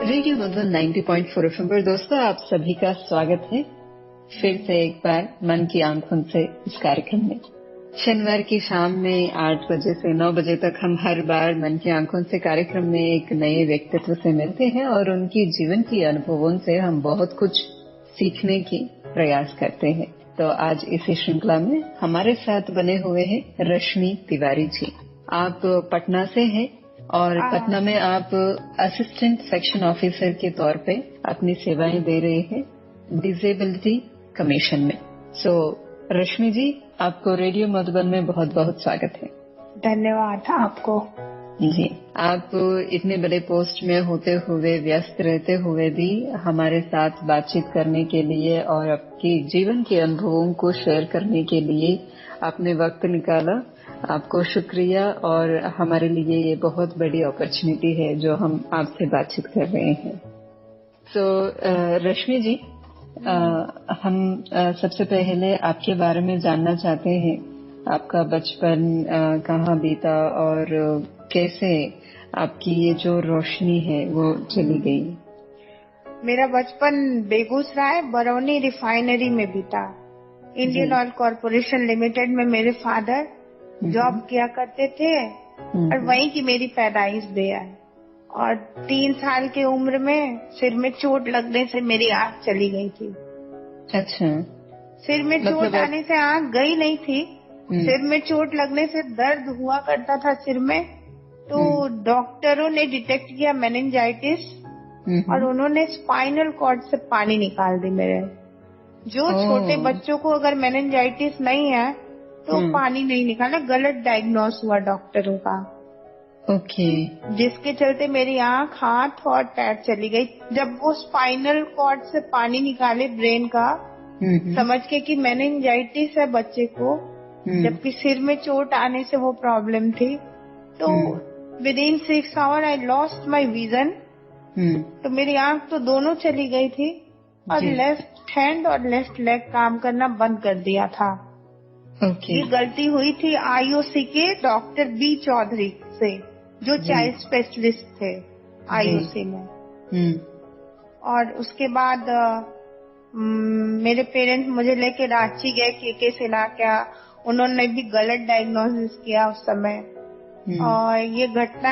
Radio Madhuban 90.4 FM पर दोस्तों आप सभी का स्वागत है फिर से एक बार मन की आंखों से इस कार्यक्रम में। शनिवार की शाम में 8 बजे से 9 बजे तक हम हर बार मन की आंखों से कार्यक्रम में एक नए व्यक्तित्व से मिलते हैं और उनकी जीवन की अनुभवों से हम बहुत कुछ सीखने की प्रयास करते हैं। तो आज इसी श्रृंखला में हमारे साथ बने हुए हैं रश्मि तिवारी जी। आप पटना से हैं और पटना में आप असिस्टेंट सेक्शन ऑफिसर के तौर पे अपनी सेवाएं दे रहे हैं डिसेबिलिटी कमीशन में। सो रश्मि जी, आपको रेडियो मधुबन में बहुत बहुत स्वागत है। धन्यवाद आपको। जी, आप इतने बड़े पोस्ट में होते हुए, व्यस्त रहते हुए भी हमारे साथ बातचीत करने के लिए और आपके जीवन के अनुभवों को शेयर करने के लिए आपने वक्त निकाला। आपको शुक्रिया और हमारे लिए ये बहुत बड़ी अपॉर्चुनिटी है जो हम आपसे बातचीत कर रहे हैं। तो रश्मि जी, हम सबसे पहले आपके बारे में जानना चाहते हैं। आपका बचपन कहाँ बीता और कैसे आपकी ये जो रोशनी है वो चली गई? मेरा बचपन बेगूसराय बरौनी रिफाइनरी में बीता। इंडियन ऑयल कॉरपोरेशन लिमिटेड में मेरे फादर जॉब किया करते थे और वहीं की मेरी पैदाइश भी है। और 3 साल की उम्र में सिर में चोट लगने से मेरी आंख चली गई थी। अच्छा, सिर में चोट आने से आंख गई नहीं थी। सिर में चोट लगने से दर्द हुआ करता था सिर में, तो डॉक्टरों ने डिटेक्ट किया मेनिंजाइटिस और उन्होंने स्पाइनल कॉर्ड से पानी निकाल दी मेरे। जो छोटे बच्चों को अगर मेनिंजाइटिस नहीं है तो पानी नहीं निकाला, गलत डायग्नोस हुआ डॉक्टरों का। ओके। जिसके चलते मेरी आंख, हाथ और पैर चली गई। जब वो स्पाइनल कॉर्ड से पानी निकाले ब्रेन का, समझ के कि मेनिंजाइटिस है बच्चे को, जबकि सिर में चोट आने से वो प्रॉब्लम थी, तो within 6 hour I lost my vision. तो मेरी आंख तो दोनों चली गई थी और लेफ्ट हैंड और लेफ्ट लेग काम करना बंद कर दिया था। ये गलती हुई थी आईओसी के डॉक्टर बी चौधरी से, जो चाइल्ड स्पेशलिस्ट थे आईओसी में। और उसके बाद मेरे पेरेंट्स मुझे लेके रांची गए केके सिन्हा क्या, उन्होंने भी गलत डायग्नोसिस किया उस समय। और ये घटना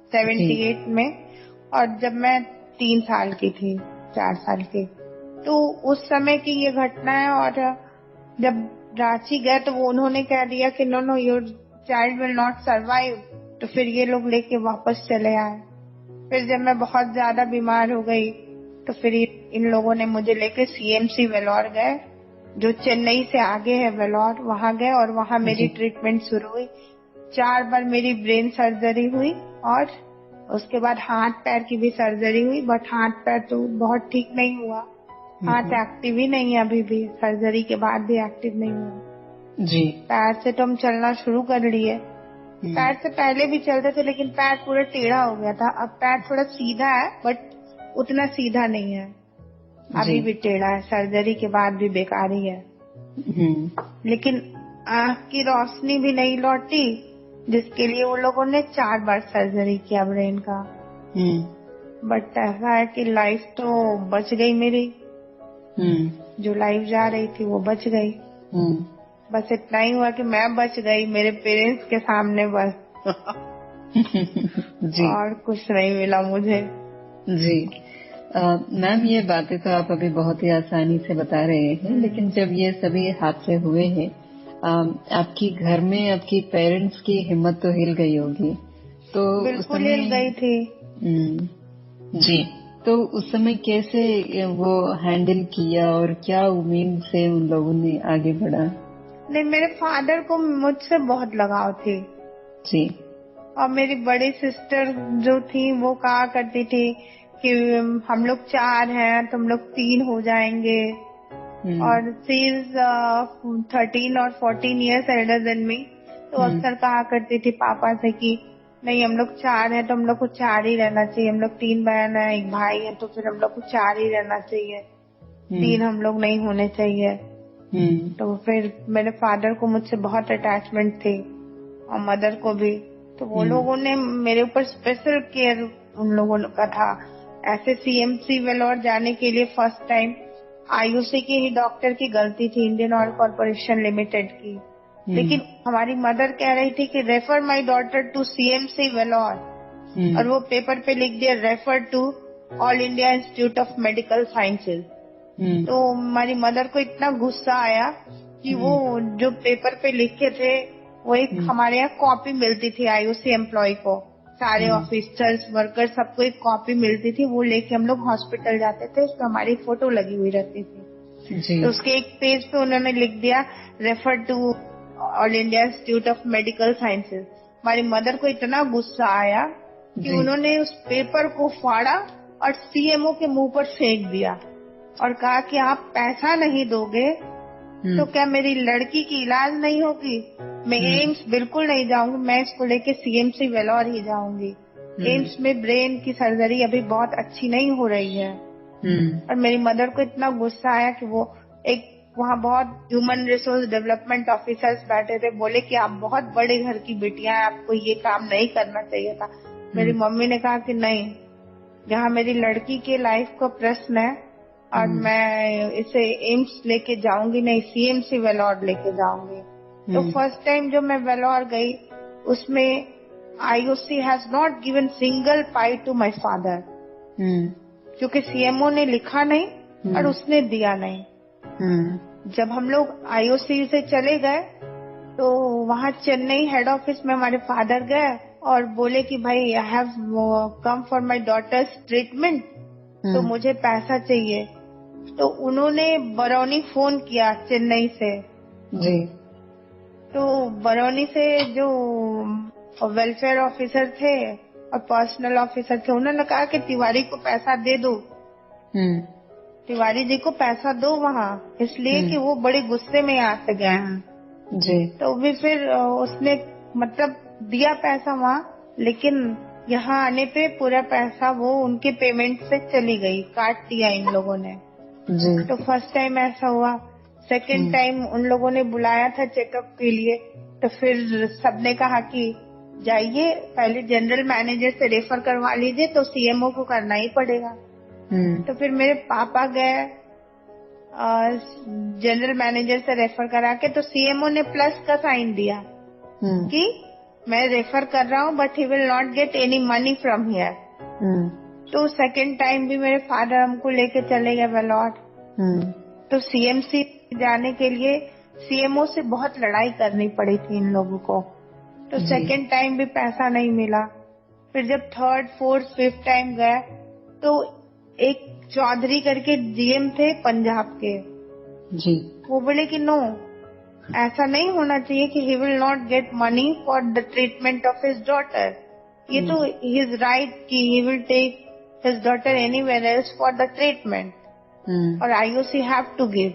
78 में, और जब मैं 3 साल की थी, 4 साल की, तो उस समय की ये घटना है। और जब रांची गए तो वो उन्होंने कह दिया कि know your child will not survive, तो फिर ये लोग लेके वापस चले आए। फिर जब मैं बहुत ज्यादा बीमार हो गई तो फिर इन लोगों ने मुझे लेके सीएमसी वेलोर गए, जो चेन्नई से आगे है वेलोर, वहां गए और वहां मेरी ट्रीटमेंट शुरू हुई। 4 बार मेरी ब्रेन सर्जरी हुई और उसके बाद हाथ पैर की भी सर्जरी हुई, बट हाथ पैर तो बहुत ठीक नहीं हुआ। हाथ एक्टिव ही नहीं है अभी भी, सर्जरी के बाद भी एक्टिव नहीं हुआ जी। पैर से तो हम चलना शुरू कर लिए। पैर से पहले भी चलते थे लेकिन पैर पूरा टेढ़ा हो गया था। अब पैर थोड़ा सीधा है बट उतना सीधा नहीं है, अभी भी टेढ़ा है, सर्जरी के बाद भी बेकार ही है। लेकिन आँख की रोशनी भी नहीं लौटी, जिसके लिए वो लोगों ने 4 बार सर्जरी किया ब्रेन का। बट ऐसा है कि लाइफ तो बच गई मेरी। जो लाइफ जा रही थी वो बच गई। बस इतना ही हुआ कि मैं बच गई मेरे पेरेंट्स के सामने, बस। जी। और कुछ नहीं मिला मुझे। जी मैम, ये बातें तो आप अभी बहुत ही आसानी से बता रहे हैं, लेकिन जब ये सभी हादसे हुए हैं, आपकी घर में आपकी पेरेंट्स की हिम्मत तो हिल गई होगी। तो बिल्कुल हिल गई थी। जी, तो उस समय कैसे वो हैंडल किया और क्या उम्मीद से उन लोगों ने आगे बढ़ा? नहीं, मेरे फादर को मुझसे बहुत लगाव थी जी। और मेरी बड़ी सिस्टर जो थी वो कहा करती थी कि हम लोग 4 हैं, तुम लोग 3 हो जाएंगे। और शी इज 13 और 14 ईयर्स एल्डर देन मी, तो अक्सर कहा करती थी पापा से कि नहीं, हम लोग 4 हैं तो हम लोग को 4 ही रहना चाहिए। हम लोग 3 बहन है, 1 भाई है, तो फिर हम लोग को 4 ही रहना चाहिए, 3 हम लोग नहीं होने चाहिए। तो फिर मेरे फादर को मुझसे बहुत अटैचमेंट थी और मदर को भी, तो वो लोगों ने मेरे ऊपर स्पेशल केयर उन लोगों का था। ऐसे सीएमसी वेलोर जाने के लिए फर्स्ट टाइम आईयूसी की ही डॉक्टर की गलती थी, इंडियन ऑयल कॉर्पोरेशन लिमिटेड की। लेकिन हमारी मदर कह रही थी कि refer my daughter to CMC Vellore, और वो पेपर पे लिख दिया refer to All India Institute of Medical Sciences. तो हमारी मदर को इतना गुस्सा आया कि वो जो पेपर पे लिखे थे वो एक हमारे यहाँ कॉपी मिलती थी आईयूसी एम्प्लॉय को, सारे ऑफिसर्स वर्कर्स सबको एक कॉपी मिलती थी, वो लेके हम लोग हॉस्पिटल जाते थे, उसमें हमारी फोटो लगी हुई रहती थी। तो उसके एक पेज पे उन्होंने लिख दिया refer to All India Institute of Medical Sciences. हमारी मदर को इतना गुस्सा आया कि उन्होंने उस पेपर को फाड़ा और सीएमओ के मुंह पर फेंक दिया और कहा कि आप पैसा नहीं दोगे तो क्या मेरी लड़की की इलाज नहीं होगी? मैं एम्स बिल्कुल नहीं जाऊंगी, मैं इसको लेके सीएमसी वेलोर ही जाऊंगी। एम्स में ब्रेन की सर्जरी अभी बहुत अच्छी नहीं हो रही है। और मेरी मदर को इतना गुस्सा आया कि वो एक वहाँ बहुत ह्यूमन रिसोर्स डेवलपमेंट ऑफिसर्स बैठे थे, बोले कि आप बहुत बड़े घर की बेटियां हैं, आपको ये काम नहीं करना चाहिए था। मेरी मम्मी ने कहा कि नहीं, जहाँ मेरी लड़की के लाइफ का प्रश्न है और मैं इसे एम्स लेके जाऊंगी नहीं, सीएमसी वेलोर लेके जाऊंगी। तो फर्स्ट टाइम जो मैं वेलोर गई उसमें IUC has not given single pie to my father, क्योंकि सीएमओ ने लिखा नहीं और उसने दिया नहीं। जब हम लोग आईयूसी से चले गए तो वहाँ चेन्नई हेड ऑफिस में हमारे फादर गए और बोले कि भाई I have come for my daughter's treatment, तो मुझे पैसा चाहिए। तो उन्होंने बरौनी फोन किया चेन्नई से जी। तो बरौनी से जो वेलफेयर ऑफिसर थे और पर्सनल ऑफिसर थे, उन्होंने कहा कि तिवारी को पैसा दे दो, तिवारी जी को पैसा दो वहाँ, इसलिए कि वो बड़े गुस्से में यहाँ से गए हैं जी। तो भी फिर उसने मतलब दिया पैसा वहाँ, लेकिन यहाँ आने पे पूरा पैसा वो उनके पेमेंट से चली गई, काट दिया इन लोगों ने जी। तो फर्स्ट टाइम ऐसा हुआ। सेकंड टाइम उन लोगों ने बुलाया था चेकअप के लिए, तो फिर सबने कहा कि जाइए पहले जनरल मैनेजर से रेफर करवा लीजिए, तो सीएमओ को करना ही पड़ेगा। तो फिर मेरे पापा गए जनरल मैनेजर से रेफर करा के, तो सीएमओ ने प्लस का साइन दिया कि मैं रेफर कर रहा हूँ but he will not get any money from here. तो सेकंड टाइम भी मेरे फादर हमको लेके चले गए वेलोर। तो सीएमसी जाने के लिए सीएमओ से बहुत लड़ाई करनी पड़ी थी इन लोगों को। तो सेकंड टाइम भी पैसा नहीं मिला। फिर जब थर्ड फोर्थ फिफ्थ टाइम गए तो एक चौधरी करके जीएम थे पंजाब के जी, वो बोले कि नो, ऐसा नहीं होना चाहिए कि he will not get money for the treatment of his daughter. ये तो हिज राइट कि he will take his daughter anywhere else for the treatment और आईयूसी हैव टू गिव।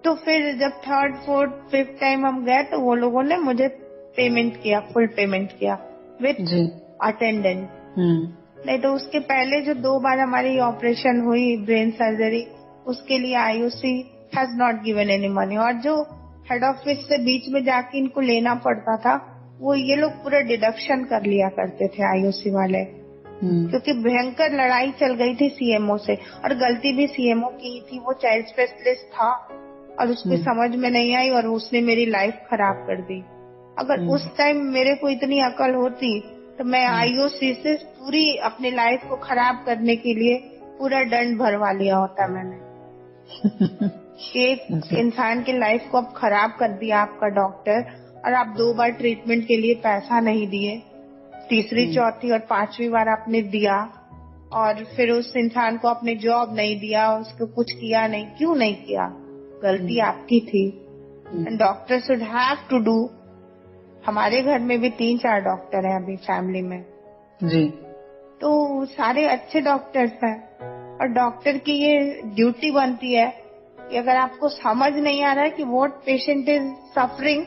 तो फिर जब थर्ड फोर्थ फिफ्थ टाइम हम गए तो वो लोगों ने मुझे पेमेंट किया, फुल पेमेंट किया विथ अटेंडेंट। नहीं तो उसके पहले जो 2 बार हमारी ऑपरेशन हुई ब्रेन सर्जरी, उसके लिए IUC has not given any money. और जो हेड ऑफिस से बीच में जाके इनको लेना पड़ता था, वो ये लोग पूरा डिडक्शन कर लिया करते थे आईयूसी वाले, क्योंकि भयंकर लड़ाई चल गई थी सीएमओ से। और गलती भी सीएमओ की ही थी, वो चाइल्ड स्पेशलिस्ट था और उसको समझ में नहीं आई और उसने मेरी लाइफ खराब कर दी। अगर उस टाइम मेरे को इतनी अकल होती तो मैं आईयूसी से पूरी अपनी लाइफ को खराब करने के लिए पूरा दंड भरवा लिया होता मैंने। एक इंसान की लाइफ को अब खराब कर दिया आपका डॉक्टर, और आप 2 बार ट्रीटमेंट के लिए पैसा नहीं दिए, तीसरी चौथी और 5वीं बार आपने दिया, और फिर उस इंसान को आपने जॉब नहीं दिया, उसको कुछ किया नहीं। क्यों नहीं किया? गलती आपकी थी। Doctor should have to do. हमारे घर में भी 3-4 डॉक्टर हैं अभी फैमिली में जी, तो सारे अच्छे डॉक्टर्स हैं। और डॉक्टर की ये ड्यूटी बनती है कि अगर आपको समझ नहीं आ रहा है कि what patient is suffering,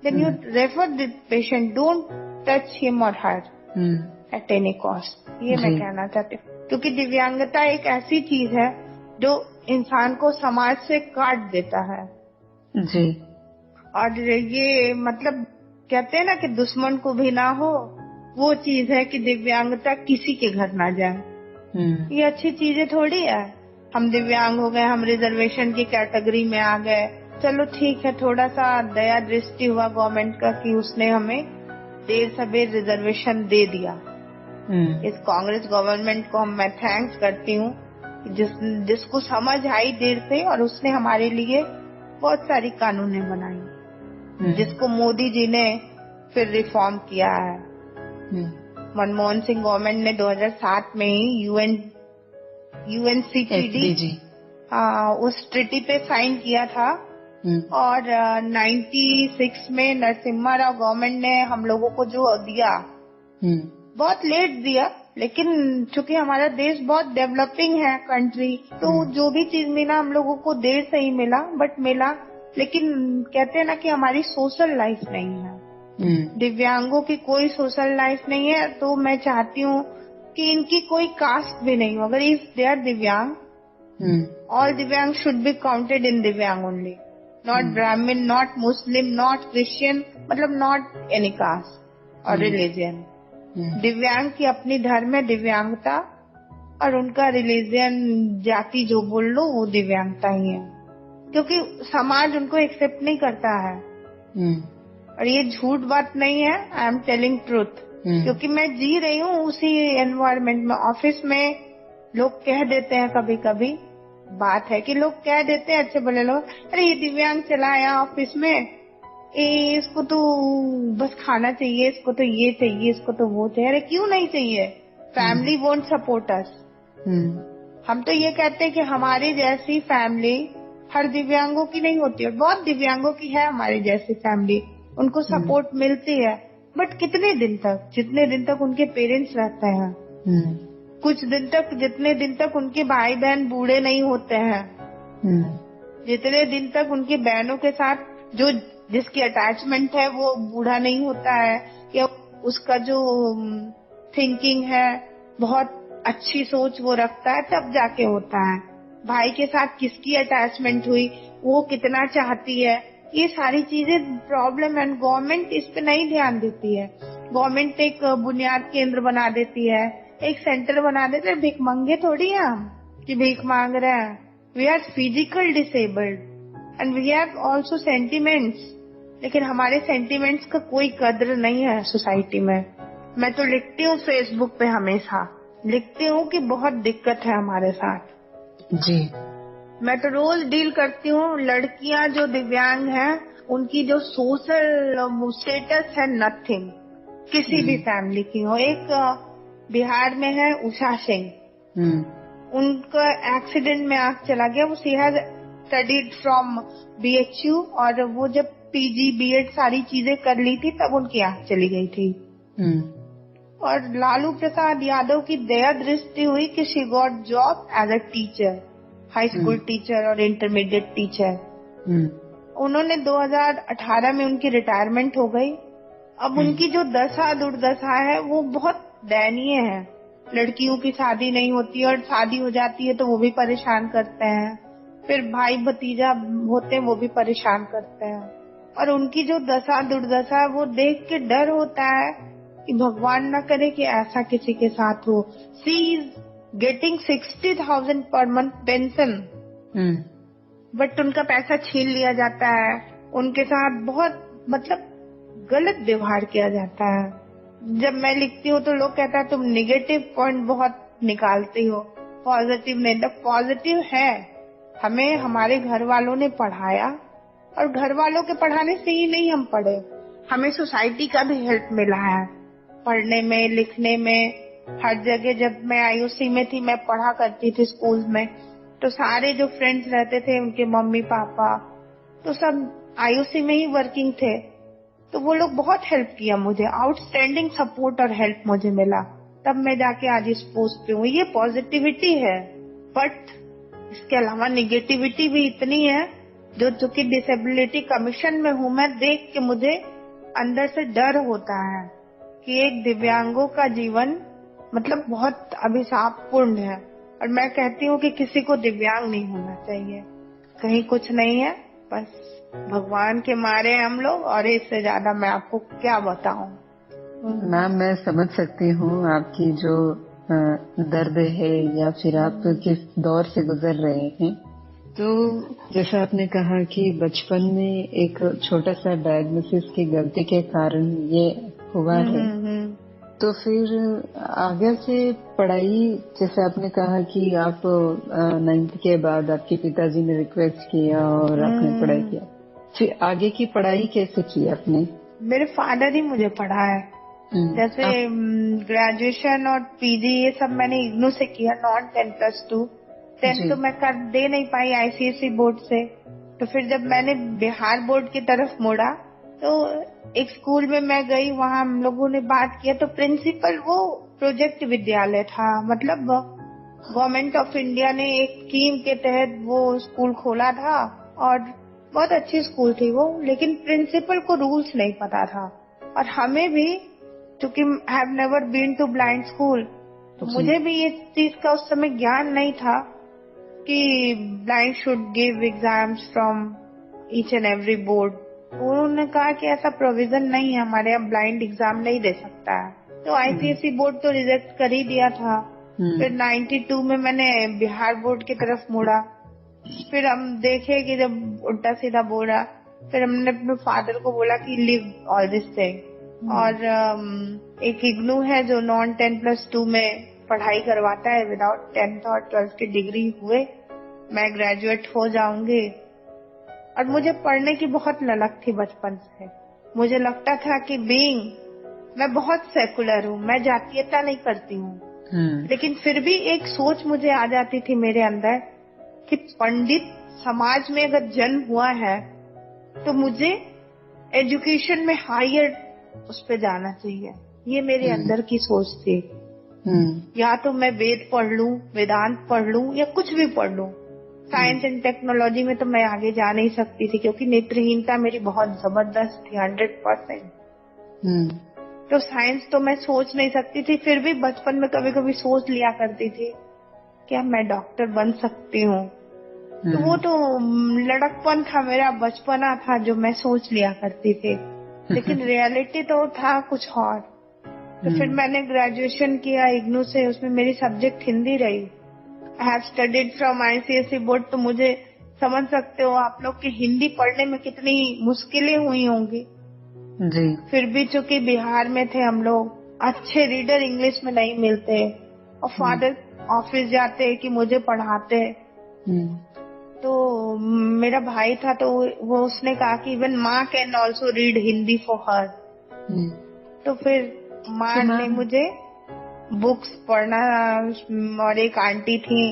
then you refer the patient, don't touch him और हर एट एनी कॉस्ट। ये मैं कहना चाहती हूँ, क्योंकि दिव्यांगता एक ऐसी चीज है जो इंसान को समाज से काट देता है जी। और ये मतलब कहते हैं ना कि दुश्मन को भी ना हो, वो चीज है कि दिव्यांगता किसी के घर ना जाए। ये अच्छी चीजें थोड़ी है। हम दिव्यांग हो गए, हम रिजर्वेशन की कैटेगरी में आ गए, चलो ठीक है, थोड़ा सा दया दृष्टि हुआ गवर्नमेंट का कि उसने हमें देर सवेर रिजर्वेशन दे दिया। इस कांग्रेस गवर्नमेंट को मैं थैंक्स करती हूँ जिसको समझ आई देर से, और उसने हमारे लिए बहुत सारी कानूनें बनाई, जिसको मोदी जी ने फिर रिफॉर्म किया है। मनमोहन सिंह गवर्नमेंट ने 2007 में ही UNCTD उस ट्रीटी पे साइन किया था, और 96 में नरसिम्हा राव गवर्नमेंट ने हम लोगों को जो दिया, बहुत लेट दिया, लेकिन चूंकि हमारा देश बहुत डेवलपिंग है कंट्री, तो जो भी चीज मिला हम लोगों को देर से ही मिला, बट मिला। लेकिन कहते हैं ना कि हमारी सोशल लाइफ नहीं है, दिव्यांगों की कोई सोशल लाइफ नहीं है। तो मैं चाहती हूँ कि इनकी कोई कास्ट भी नहीं हो। अगर इफ दे आर दिव्यांग, ऑल दिव्यांग शुड बी काउंटेड इन दिव्यांग ओनली, नॉट ब्राह्मण, नॉट मुस्लिम, नॉट क्रिश्चियन, मतलब नॉट एनी कास्ट और रिलीजन। दिव्यांग की अपनी धर्म है दिव्यांगता, और उनका रिलीजन जाति जो बोल लो वो दिव्यांगता ही है, क्योंकि समाज उनको एक्सेप्ट नहीं करता है। और ये झूठ बात नहीं है, आई एम टेलिंग ट्रूथ, क्योंकि मैं जी रही हूँ उसी एनवायरनमेंट में। ऑफिस में लोग कह देते हैं, कभी कभी बात है कि लोग कह देते हैं, अच्छे भले लोग, अरे ये दिव्यांग चला आया ऑफिस में, इसको तो बस खाना चाहिए, इसको तो ये चाहिए, इसको तो वो चाहिए। अरे क्यों नहीं चाहिए? Family won't support us. हम तो ये कहते हैं कि हमारी जैसी फैमिली हर दिव्यांगों की नहीं होती, और बहुत दिव्यांगों की है हमारी जैसी फैमिली, उनको सपोर्ट मिलती है, बट कितने दिन तक? जितने दिन तक उनके पेरेंट्स रहते हैं, कुछ दिन तक, जितने दिन तक उनके भाई बहन बूढ़े नहीं होते हैं, जितने दिन तक उनकी बहनों के साथ जो जिसकी अटैचमेंट है वो बूढ़ा नहीं होता है, या उसका जो थिंकिंग है बहुत अच्छी सोच वो रखता है, तब जाके होता है। भाई के साथ किसकी अटैचमेंट हुई, वो कितना चाहती है, ये सारी चीजें प्रॉब्लम है। गवर्नमेंट इस पे नहीं ध्यान देती है। गवर्नमेंट एक बुनियाद केंद्र बना देती है, एक सेंटर बना देते हैं। भिखमंगे थोड़ी है हम कि भीख मांग रहे हैं। We are physical disabled and we have also sentiments, लेकिन हमारे सेंटिमेंट्स का कोई कद्र नहीं है सोसाइटी में। मैं तो लिखती हूँ फेसबुक पे, हमेशा लिखती हूँ कि बहुत दिक्कत है हमारे साथ जी। मैं तो रोज डील करती हूँ। लड़कियां जो दिव्यांग हैं, उनकी जो सोशल स्टेटस है नथिंग, किसी भी फैमिली की हो। एक बिहार में है उषा सिंह, उनका एक्सीडेंट में आंख चला गया। वो she has studied from BHU, और वो जब PG B.Ed सारी चीजें कर ली थी तब उनकी आंख चली गई थी। और लालू प्रसाद यादव की दया दृष्टि हुई कि she got job as a teacher, high school teacher और इंटरमीडिएट टीचर। उन्होंने 2018 में उनकी रिटायरमेंट हो गई। अब उनकी जो दशा दुर्दशा है वो बहुत दयनीय है। लड़कियों की शादी नहीं होती, और शादी हो जाती है तो वो भी परेशान करते हैं, फिर भाई भतीजा होते हैं वो भी परेशान करते हैं। और उनकी जो दशा दुर्दशा है वो देख के डर होता है कि भगवान ना करे कि ऐसा किसी के साथ हो। She is getting 60,000 per month pension, but उनका पैसा छीन लिया जाता है। उनके साथ बहुत मतलब गलत व्यवहार किया जाता है। जब मैं लिखती हूँ तो लोग कहता है तुम निगेटिव पॉइंट बहुत निकालती हो, पॉजिटिव नहीं। तो पॉजिटिव है, हमें हमारे घर वालों ने पढ़ाया, और घर वालों के पढ़ाने से ही नहीं हम पढ़े, हमें सोसाइटी का भी हेल्प मिला है पढ़ने में, लिखने में, हर जगह। जब मैं IUC में थी, मैं पढ़ा करती थी स्कूल में, तो सारे जो फ्रेंड्स रहते थे उनके मम्मी पापा तो सब IUC में ही वर्किंग थे, तो वो लोग बहुत हेल्प किया मुझे, आउटस्टैंडिंग सपोर्ट और हेल्प मुझे मिला, तब मैं जाके आज इस पोस्ट पे हूँ। ये पॉजिटिविटी है, बट इसके अलावा निगेटिविटी भी इतनी है। जो चूंकि डिसेबिलिटी कमीशन में हूँ, मैं देख के मुझे अंदर से डर होता है कि एक दिव्यांगों का जीवन मतलब बहुत अभिशापपूर्ण है। और मैं कहती हूँ कि किसी को दिव्यांग नहीं होना चाहिए, कहीं कुछ नहीं है, बस भगवान के मारे हम लोग, और इससे ज्यादा मैं आपको क्या बताऊं। मैम मैं समझ सकती हूँ आपकी जो दर्द है या फिर आप किस दौर से गुजर रहे हैं। तो जैसा आपने कहा कि बचपन में एक छोटा सा डायग्नोसिस की गलती के कारण ये हुआ है, तो फिर आगे से पढ़ाई, जैसे आपने कहा कि आप 9th के बाद आपके पिताजी ने रिक्वेस्ट किया और आपने पढ़ाई किया, फिर आगे की पढ़ाई कैसे की आपने? मेरे फादर ही मुझे पढ़ाया है। जैसे ग्रेजुएशन और पीजी ये सब मैंने इग्नू से किया, नॉन 10+2। 10 तो मैं कर दे नहीं पाई आईसीएसई बोर्ड से। तो फिर जब मैंने बिहार बोर्ड की तरफ मुड़ा तो एक स्कूल में मैं गई, वहां हम लोगों ने बात किया तो प्रिंसिपल वो प्रोजेक्ट विद्यालय था, मतलब गवर्नमेंट ऑफ इंडिया ने एक स्कीम के तहत वो स्कूल खोला था और बहुत अच्छी स्कूल थी वो, लेकिन प्रिंसिपल को रूल्स नहीं पता था। और हमें भी, क्योंकि I have never been to blind school, तो मुझे भी इस चीज का उस समय ज्ञान नहीं था कि blind should give exams from each and every board. उन्होंने कहा कि ऐसा प्रोविजन नहीं है, हमारे यहाँ ब्लाइंड एग्जाम नहीं दे सकता है। तो आईसीएसई बोर्ड तो रिजेक्ट कर ही दिया था। फिर 92 में मैंने बिहार बोर्ड की तरफ मुड़ा। फिर हम देखे कि जब उल्टा सीधा बोला, फिर हमने अपने फादर को बोला कि लिव ऑल दिस थिंग। और एक इग्नू है जो नॉन 10+2 में पढ़ाई करवाता है, विदाउट 10th और 12th की डिग्री हुए मैं ग्रेजुएट हो जाऊंगी। और मुझे पढ़ने की बहुत ललक थी बचपन से। मुझे लगता था कि मैं बहुत सेकुलर हूँ, मैं जातीयता नहीं करती हूँ, लेकिन फिर भी एक सोच मुझे आ जाती थी मेरे अंदर कि पंडित समाज में अगर जन्म हुआ है तो मुझे एजुकेशन में हायर उस पे जाना चाहिए। ये मेरे अंदर की सोच थी। या तो मैं वेद पढ़ लूं, वेदांत पढ़ लूं, या कुछ भी पढ़ लूं। साइंस एंड टेक्नोलॉजी में तो मैं आगे जा नहीं सकती थी क्योंकि नेत्रहीनता मेरी बहुत जबरदस्त थी, 100%। तो साइंस तो मैं सोच नहीं सकती थी। फिर भी बचपन में कभी कभी सोच लिया करती थी क्या मैं डॉक्टर बन सकती हूँ। तो वो तो लड़कपन था मेरा, बचपना था जो मैं सोच लिया करती थी, लेकिन रियलिटी तो था कुछ और। तो फिर मैंने ग्रेजुएशन किया इग्नू से, उसमें मेरी सब्जेक्ट हिंदी रही। I have studied from ICSE board, तो मुझे समझ सकते हो आप लोग कि हिंदी पढ़ने में कितनी मुश्किलें हुई होंगी जी। फिर भी चूंकि बिहार में थे हम लोग, अच्छे रीडर इंग्लिश में नहीं मिलते, और फादर ऑफिस जाते कि मुझे पढ़ाते। तो मेरा भाई था तो वो उसने कहा कि इवन माँ can also read Hindi for her. तो फिर माँ ने मुझे बुक्स पढ़ना, और एक आंटी थी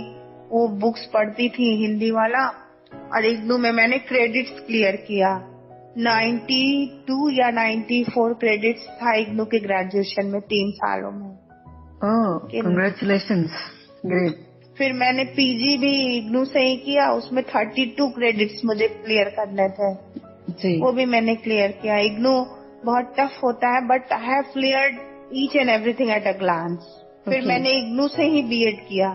वो बुक्स पढ़ती थी हिंदी वाला, और इग्नू में मैंने क्रेडिट्स क्लियर किया। 92 या 94 क्रेडिट्स था इग्नू के ग्रेजुएशन में 3 सालों में। Congratulations, great. फिर मैंने पीजी भी इग्नू से ही किया, उसमें 32 क्रेडिट्स मुझे क्लियर करने थे जी। वो भी मैंने क्लियर किया। इग्नू बहुत टफ होता है, but I have cleared each and everything at a glance. फिर मैंने इग्नू से ही बीएड किया।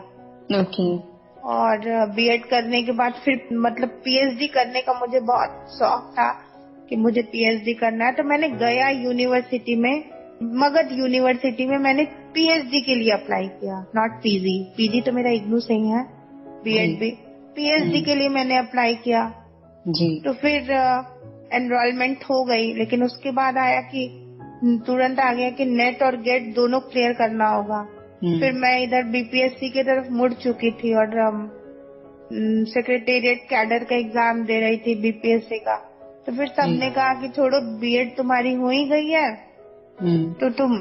और बीएड करने के बाद फिर मतलब पीएचडी करने का मुझे बहुत शौक था कि मुझे पीएचडी करना है। तो मैंने गया यूनिवर्सिटी में, मगध यूनिवर्सिटी में मैंने पीएचडी के लिए अप्लाई किया, नॉट पीजी। पीजी तो मेरा इग्नू से ही है, बीएड भी। पीएचडी के लिए मैंने अप्लाई किया जी। तो फिर एनरोलमेंट हो गई, लेकिन उसके बाद आया कि तुरंत आ गया कि नेट और गेट दोनों क्लियर करना होगा। फिर मैं इधर बीपीएससी की तरफ मुड़ चुकी थी और सेक्रेटेरिएट कैडर का एग्जाम दे रही थी बीपीएससी का। तो फिर सबने कहा कि छोड़ो, बीएड तुम्हारी हो ही गई है तो तुम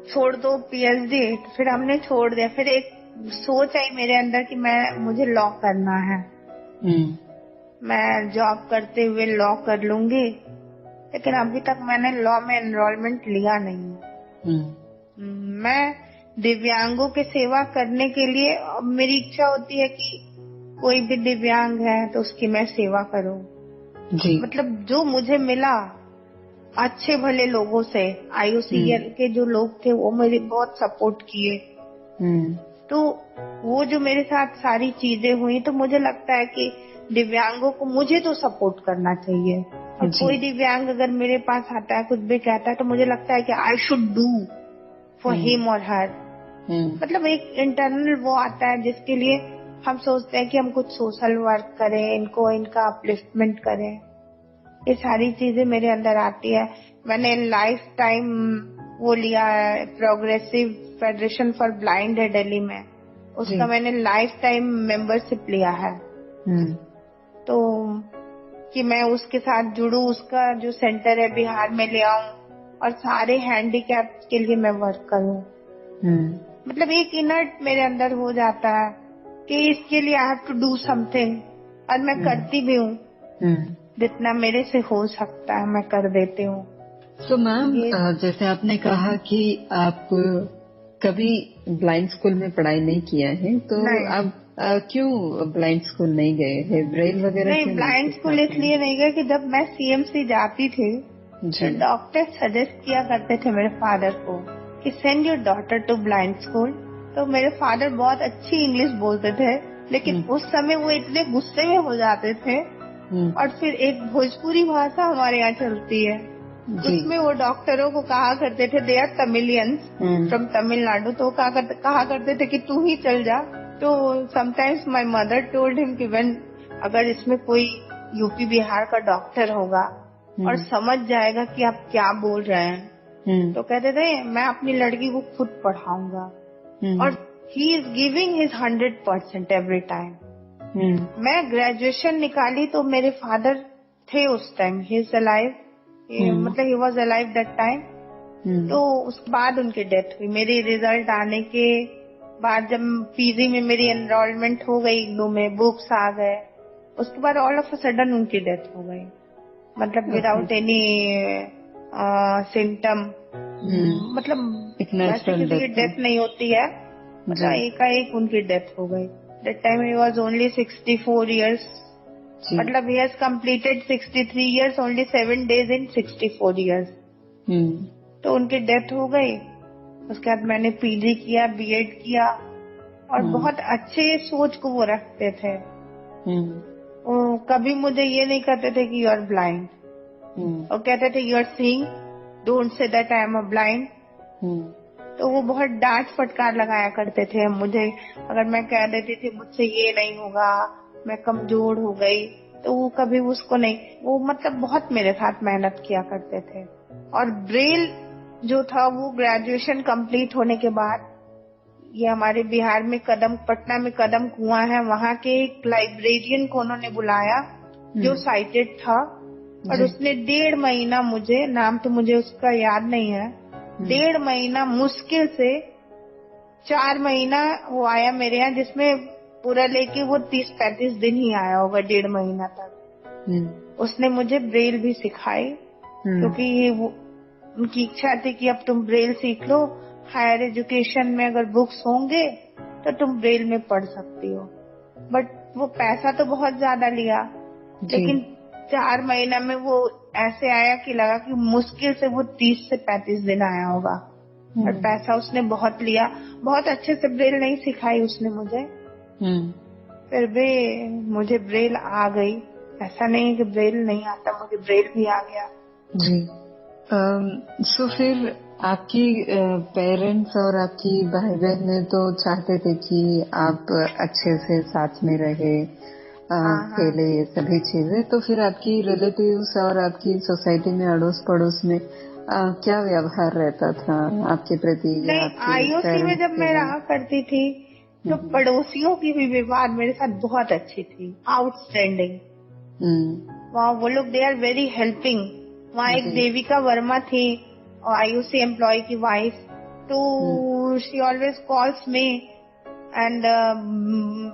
छोड़ दो पीएचडी। तो फिर हमने छोड़ दिया। फिर एक सोच आई मेरे अंदर कि मुझे लॉ करना है, मैं जॉब करते हुए लॉ कर लूंगी, लेकिन अभी तक मैंने लॉ में एनरोलमेंट लिया नहीं। मैं दिव्यांगों की सेवा करने के लिए मेरी इच्छा होती है कि कोई भी दिव्यांग है तो उसकी मैं सेवा करूं जी। मतलब जो मुझे मिला अच्छे भले लोगों से, आईयूसीएल के जो लोग थे वो मेरी बहुत सपोर्ट किए। तो वो जो मेरे साथ सारी चीजें हुई, तो मुझे लगता है कि दिव्यांगों को मुझे तो सपोर्ट करना चाहिए। और कोई दिव्यांग अगर मेरे पास आता है, कुछ भी कहता है, तो मुझे लगता है कि I should do for him और हर। मतलब एक इंटरनल वो आता है जिसके लिए हम सोचते हैं कि हम कुछ सोशल वर्क करें, इनको इनका अपलिफ्टमेंट करें। ये सारी चीजें मेरे अंदर आती है। मैंने लाइफ टाइम वो लिया है, प्रोग्रेसिव फेडरेशन फॉर ब्लाइंड है दिल्ली में, उसका मैंने लाइफ टाइम मेंबरशिप लिया है। तो कि मैं उसके साथ जुड़ूं, उसका जो सेंटर है बिहार में ले आऊं और सारे हैंडीकैप के लिए मैं वर्क करूं। मतलब एक इनर्ट मेरे अंदर हो जाता है कि इसके लिए I have to do something, और मैं करती भी हूँ। जितना मेरे से हो सकता है मैं कर देती हूँ। तो मैम, जैसे आपने कहा कि आप कभी ब्लाइंड स्कूल में पढ़ाई नहीं किया है, तो आप क्यों ब्लाइंड स्कूल नहीं गए हैं? ब्रेल वगैरह नहीं, ब्लाइंड स्कूल इसलिए नहीं गए कि जब मैं सीएमसी जाती थी तो डॉक्टर सजेस्ट किया करते थे मेरे फादर को कि send your daughter to blind school. तो मेरे फादर बहुत अच्छी इंग्लिश बोलते थे, लेकिन उस समय वो इतने गुस्से में हो जाते थे। और फिर एक भोजपुरी भाषा हमारे यहाँ चलती है, उसमें वो डॉक्टरों को कहा करते थे, they are Tamilians from Tamil Nadu, तो कहा करते थे कि तू ही चल जा। तो sometimes my mother told him कि व्हेन अगर इसमें कोई यूपी बिहार का डॉक्टर होगा और समझ जाएगा कि आप क्या बोल रहे हैं, तो कहते थे मैं अपनी लड़की को खुद पढ़ाऊंगा। और he is giving his 100% every time. मैं ग्रेजुएशन निकाली तो मेरे फादर थे उस टाइम, ही इज अलाइव, मतलब he was alive that time. तो उसके बाद उनकी डेथ हुई। मेरी रिजल्ट आने के बाद जब पीजी में मेरी एनरोलमेंट हो गई, इग्नू में बुक्स आ गए, उसके बाद ऑल ऑफ अ सडन उनकी डेथ हो गई। मतलब विदाउट एनी सिम्टम, मतलब वैसे किसी की डेथ नहीं होती है, मतलब एकाएक उनकी डेथ हो गई। That time he was only 64 years, मतलब he has completed 63 years only 7 days in 64 years। तो उनकी डेथ हो गई। उसके बाद मैंने पीजी किया, बीएड किया, और बहुत अच्छे सोच को वो रखते थे। वो कभी मुझे ये नहीं कहते थे कि यू आर ब्लाइंड, और कहते थे you are seeing, don't say that I am a blind. तो वो बहुत डांट फटकार लगाया करते थे मुझे। अगर मैं कह देती थी मुझसे ये नहीं होगा, मैं कमजोर हो गई, तो वो कभी उसको नहीं, वो मतलब बहुत मेरे साथ मेहनत किया करते थे। और ब्रेल जो था वो ग्रेजुएशन कंप्लीट होने के बाद, ये हमारे बिहार में पटना में कदम कुआं है, वहाँ के एक लाइब्रेरियन को उन्होंने बुलाया जो साइटेड था, और उसने 1.5 महीना मुझे, नाम तो मुझे उसका याद नहीं है, 1.5 महीना मुश्किल से 4 महीना वो आया मेरे यहाँ, जिसमें पूरा लेके वो 30-35 दिन ही आया होगा, 1.5 महीना तक। उसने मुझे ब्रेल भी सिखाई, क्योंकि वो उनकी इच्छा थी कि अब तुम ब्रेल सीख लो, हायर एजुकेशन में अगर बुक्स होंगे तो तुम ब्रेल में पढ़ सकती हो। बट वो पैसा तो बहुत ज्यादा लिया, लेकिन 4 महीना में वो ऐसे आया कि लगा कि मुश्किल से वो 30 से 35 दिन आया होगा। और पैसा उसने बहुत लिया, बहुत अच्छे से ब्रेल नहीं सिखाई उसने मुझे, फिर भी मुझे ब्रेल आ गई। ऐसा नहीं कि ब्रेल नहीं आता, मुझे ब्रेल भी आ गया। जी। सो फिर आपकी पेरेंट्स और आपकी भाई बहन तो चाहते थे कि आप अच्छे से साथ में रहे, खेले, सभी चीजें। तो फिर आपकी रिलेटिव्स और आपकी सोसाइटी में, अड़ोस पड़ोस में क्या व्यवहार रहता था आपके प्रति? आईओसी में जब मैं रहा करती थी तो पड़ोसियों की भी व्यवहार मेरे साथ बहुत अच्छी थी, आउटस्टैंडिंग। वहाँ वो लोग दे आर वेरी हेल्पिंग। वहाँ एक देविका वर्मा थी, आईओसी एम्प्लॉय की वाइफ, तो she always calls me and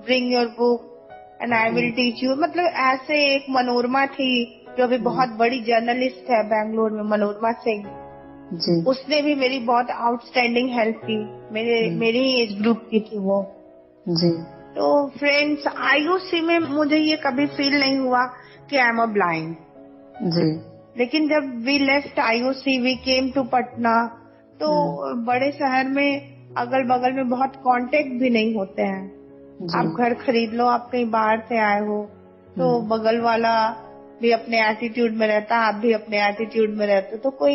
bring your book and I will teach you. मतलब ऐसे एक मनोरमा थी जो भी बहुत बड़ी जर्नलिस्ट है बेंगलोर में, मनोरमा सिंह, उसने भी मेरी बहुत आउटस्टैंडिंग हेल्प की। मेरी ही एज ग्रुप की थी वो जी। तो फ्रेंड्स, आईओसी में मुझे ये कभी फील नहीं हुआ कि आई एम अ ब्लाइंड जी। लेकिन जब we left IOC, we came to Patna, तो बड़े शहर में अगल बगल में बहुत कांटेक्ट भी नहीं होते हैं। आप घर खरीद लो, आप कहीं बाहर से आए हो तो बगल वाला भी अपने एटीट्यूड में रहता है, आप भी अपने एटीट्यूड में रहते, तो कोई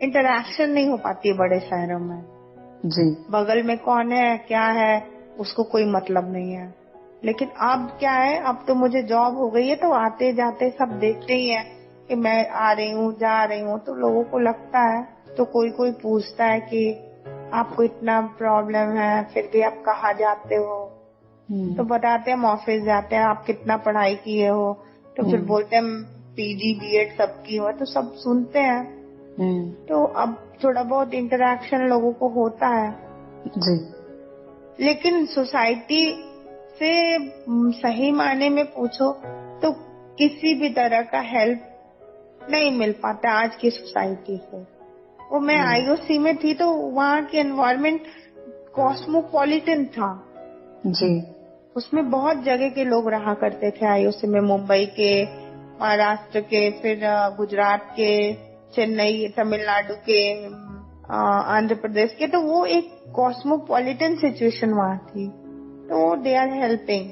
इंटरैक्शन नहीं हो पाती है बड़े शहरों में जी। बगल में कौन है क्या है उसको कोई मतलब नहीं है। लेकिन अब क्या है, अब तो मुझे जॉब हो गई है तो आते जाते सब देखते ही हैं कि मैं आ रही हूँ जा रही हूँ, तो लोगों को लगता है, तो कोई कोई पूछता है कि आपको इतना प्रॉब्लम है फिर भी आप कहाँ जाते हो, तो बताते हैं हम ऑफिस जाते हैं। आप कितना पढ़ाई किए हो, तो फिर बोलते हैं पीजी बीएड सब की हो, तो सब सुनते हैं। तो अब थोड़ा बहुत इंटरेक्शन लोगों को होता है जी। लेकिन सोसाइटी से सही मायने में पूछो तो किसी भी तरह का हेल्प नहीं मिल पाता आज की सोसाइटी से। वो मैं आईओसी में थी तो वहाँ के एनवायरनमेंट कॉस्मोपॉलिटन था जी। उसमें बहुत जगह के लोग रहा करते थे आईओसी में, मुंबई के, महाराष्ट्र के, फिर गुजरात के, चेन्नई, तमिलनाडु के, आंध्र प्रदेश के, तो वो एक कॉस्मोपॉलिटन सिचुएशन वहाँ थी, तो दे आर हेल्पिंग।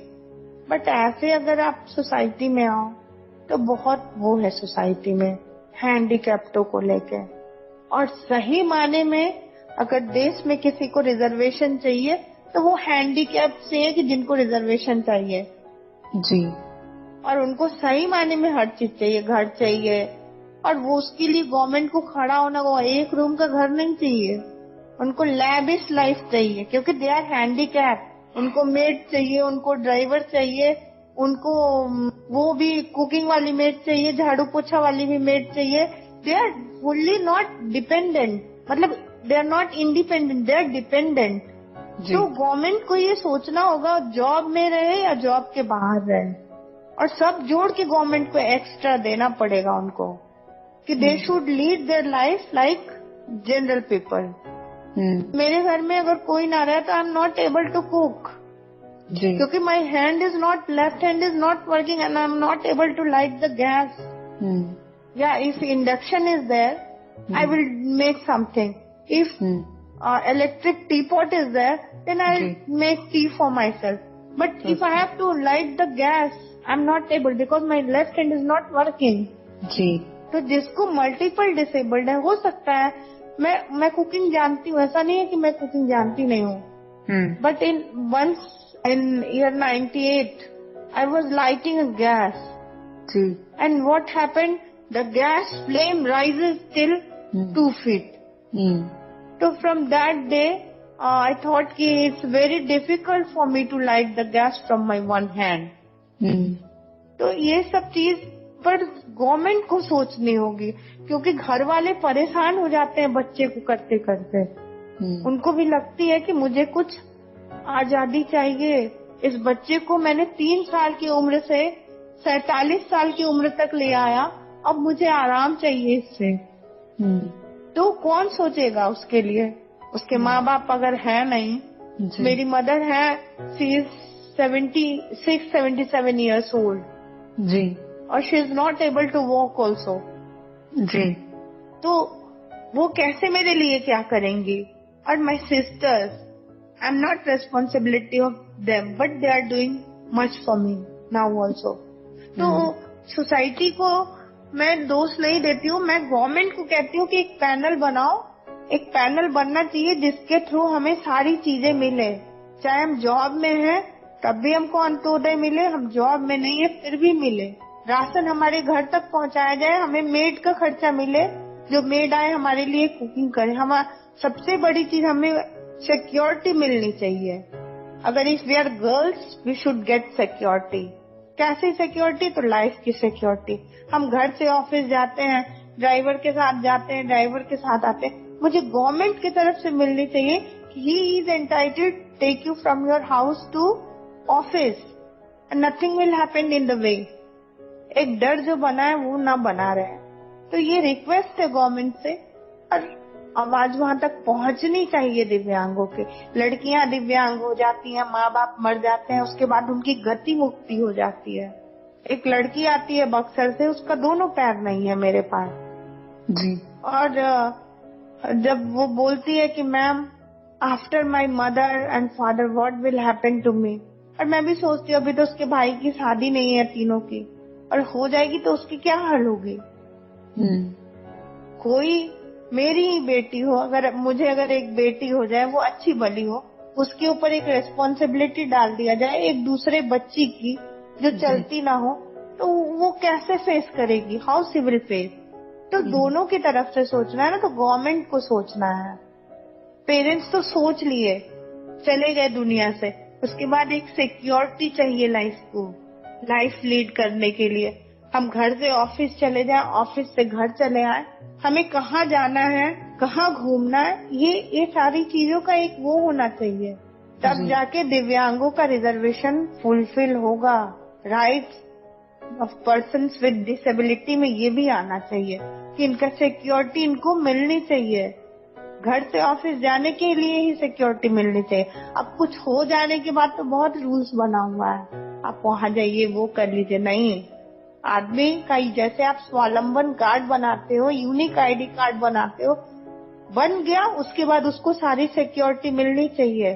बट ऐसे अगर आप सोसाइटी में आओ तो बहुत वो है सोसाइटी में हैंडीकैप्टों को लेके, और सही माने में अगर देश में किसी को रिजर्वेशन चाहिए तो वो हैंडीकैप से है कि जिनको रिजर्वेशन चाहिए जी। और उनको सही माने में हर चीज चाहिए, घर चाहिए, और वो उसके लिए गवर्नमेंट को खड़ा होना, वो एक रूम का घर नहीं चाहिए, उनको लैविश लाइफ चाहिए क्योंकि दे आर हैंडीकैप। उनको मेड चाहिए, उनको ड्राइवर चाहिए, उनको वो भी कुकिंग वाली मेड चाहिए, झाड़ू पोछा वाली भी मेड चाहिए। They are fully not dependent, मतलब they are not independent, they are dependent. तो गवर्नमेंट को ये सोचना होगा जॉब में रहे या जॉब के बाहर रहे, और सब जोड़ के गवर्नमेंट को एक्स्ट्रा देना पड़ेगा उनको कि they should lead their life like general people. मेरे घर में अगर कोई ना रहे तो I am not able to cook क्योंकि my hand is not, left hand is not working and I am not able to light the gas. या if induction is there I will make something, if electric teapot is there then I'll make tea for myself, but if I have to light the gas I'm not able because my left hand is not working जी। तो जिसको multiple disabled है, हो सकता है मैं cooking जानती हूँ, ऐसा नहीं है कि मैं कुकिंग जानती नहीं हूँ, but in year 98 I was lighting a gas जी। and what happened, the gas flame rises till 2 feet. So from that day, I thought कि it's very difficult for me to light the gas from my one hand. तो ये सब चीज पर government को सोचनी होगी क्योंकि घर वाले परेशान हो जाते हैं बच्चे को करते करते। उनको भी लगती है कि मुझे कुछ आजादी चाहिए। इस बच्चे को मैंने 3 साल की उम्र से 47 साल की उम्र तक ले आया, अब मुझे आराम चाहिए इससे। तो कौन सोचेगा उसके लिए? उसके माँ बाप अगर है नहीं, मेरी मदर है, शी इज 77 years old जी, और she is not able to walk also जी। तो वो कैसे मेरे लिए क्या करेंगी? और my sisters, I am not responsibility of them but they are doing much for me now also. तो सोसाइटी को मैं दोष नहीं देती हूँ, मैं गवर्नमेंट को कहती हूँ कि एक पैनल बनाओ, एक पैनल बनना चाहिए जिसके थ्रू हमें सारी चीजें मिले। चाहे हम जॉब में हैं तब भी हमको अंत्योदय मिले, हम जॉब में नहीं है फिर भी मिले, राशन हमारे घर तक पहुँचाया जाए, हमें मेड का खर्चा मिले, जो मेड आए हमारे लिए कुकिंग करे। सबसे बड़ी चीज हमें सिक्योरिटी मिलनी चाहिए। अगर if we are girls we should get security. कैसी सिक्योरिटी? तो लाइफ की सिक्योरिटी। हम घर से ऑफिस जाते हैं, ड्राइवर के साथ जाते हैं, ड्राइवर के साथ आते हैं, मुझे गवर्नमेंट की तरफ से मिलनी चाहिए कि he is entitled take you from your house to office and nothing will happen in the way. एक डर जो बना है वो ना बना रहे। तो ये रिक्वेस्ट है गवर्नमेंट से, और आवाज वहां तक पहुंचनी चाहिए दिव्यांगों के। लड़कियां दिव्यांग हो जाती हैं, माँ बाप मर जाते हैं, उसके बाद उनकी गति मुक्ति हो जाती है। एक लड़की आती है बक्सर से, उसका दोनों पैर नहीं है मेरे पास जी, और जब वो बोलती है कि ma'am after my mother and father what will happen to me, और मैं भी सोचती हूँ अभी तो उसके भाई की शादी नहीं है तीनों की, और हो जाएगी तो उसकी क्या हाल होगी। कोई मेरी ही बेटी हो, अगर एक बेटी हो जाए, वो अच्छी भली हो, उसके ऊपर एक रेस्पॉन्सिबिलिटी डाल दिया जाए एक दूसरे बच्ची की जो चलती ना हो, तो वो कैसे फेस करेगी, हाउ सी विल फेस। तो दोनों की तरफ से सोचना है ना, तो गवर्नमेंट को सोचना है। पेरेंट्स तो सोच लिए, चले गए दुनिया से, उसके बाद एक सिक्योरिटी चाहिए लाइफ लीड करने के लिए। हम घर से ऑफिस चले जाएं, ऑफिस से घर चले आए, हमें कहाँ जाना है, कहाँ घूमना है, ये सारी चीजों का एक वो होना चाहिए। तब जाके दिव्यांगों का रिजर्वेशन फुलफिल होगा। Rights of persons with disability में ये भी आना चाहिए कि इनका सिक्योरिटी इनको मिलनी चाहिए। घर से ऑफिस जाने के लिए ही सिक्योरिटी मिलनी चाहिए। अब कुछ हो जाने के बाद तो बहुत रूल्स बना हुआ है, आप वहां जाइए, वो कर लीजिए। नहीं, आदमी का जैसे आप स्वावलंबन कार्ड बनाते हो, यूनिक आईडी कार्ड बनाते हो, बन गया, उसके बाद उसको सारी सिक्योरिटी मिलनी चाहिए।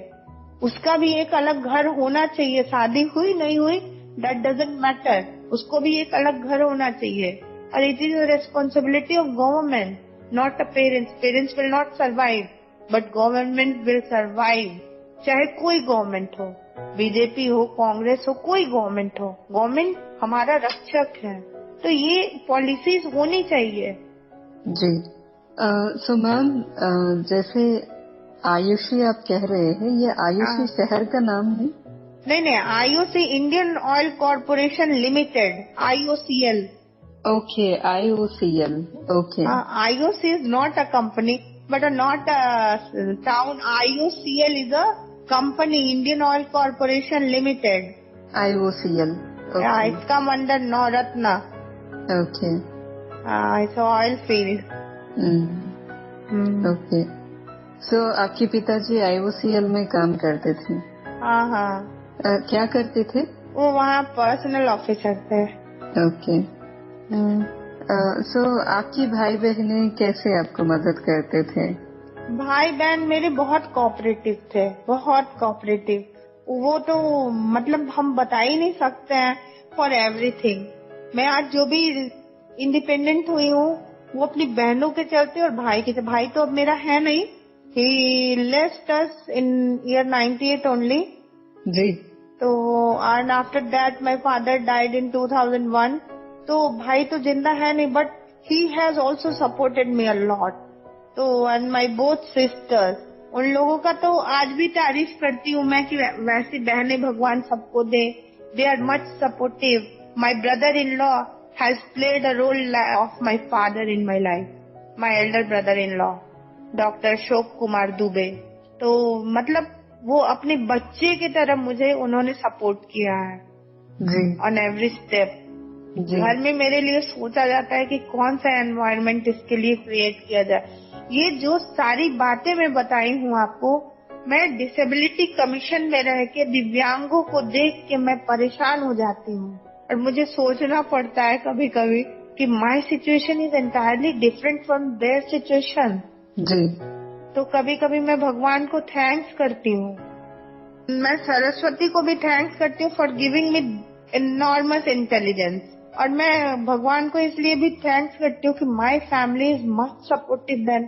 उसका भी एक अलग घर होना चाहिए। शादी हुई नहीं हुई दैट डजंट मैटर, उसको भी एक अलग घर होना चाहिए। और it is the responsibility of government, not a parents will not survive but government will survive। चाहे कोई गवर्नमेंट हो, बीजेपी हो, कांग्रेस हो, कोई गवर्नमेंट हो, गवर्नमेंट हमारा रक्षक है। तो ये पॉलिसीज होनी चाहिए। जी। सो मैम, जैसे आयुषी आप कह रहे हैं, ये आयुषी शहर का नाम है? नहीं, IOC Indian oil corporation limited, IOCL। Okay, IOCL. Okay. IOC is not a company, but not a town. IOCL is a company, Indian Oil Corporation Limited. IOCL. Okay. Yeah, it's come under Navratna. Okay. It's oil field. Okay. So आपके पिताजी IOCL में काम करते थे? हाँ। क्या करते थे? वो वहाँ पर्सनल ऑफिसर थे। Okay. आपकी भाई बहनें कैसे आपको मदद करते थे? भाई बहन मेरे बहुत कोऑपरेटिव थे, बहुत कोऑपरेटिव। वो तो मतलब हम बता ही नहीं सकते हैं, फॉर एवरीथिंग। मैं आज जो भी इंडिपेंडेंट हुई हूँ वो अपनी बहनों के चलते और भाई के चलते। भाई तो अब मेरा है नहीं, ही लेफ्ट अस इन ईयर 98 ओनली। जी। तो and after that my father died in 2001। तो भाई तो जिंदा है नहीं, but he has also supported me a lot. तो एंड माई बोथ सिस्टर्स, उन लोगों का तो आज भी तारीफ करती हूँ मैं कि वैसी बहनें भगवान सबको दे। They are much supportive. My brother in law has played a role of my father in my life. My elder brother in law doctor Ashok Kumar Dubey. तो मतलब वो अपने बच्चे की तरह मुझे उन्होंने सपोर्ट किया है ऑन एवरी स्टेप। घर में मेरे लिए सोचा जाता है कि कौन सा एनवायरनमेंट इसके लिए क्रिएट किया जाए। ये जो सारी बातें मैं बताई हूँ आपको, मैं डिसेबिलिटी कमीशन में रह के दिव्यांगों को देख के मैं परेशान हो जाती हूँ और मुझे सोचना पड़ता है कभी कभी कि my situation is entirely different from their situation. जी। तो कभी कभी मैं भगवान को थैंक्स करती हूँ, मैं सरस्वती को भी थैंक्स करती हूँ for giving me enormous intelligence. और मैं भगवान को इसलिए भी थैंक्स करती हूँ कि my family is much supportive than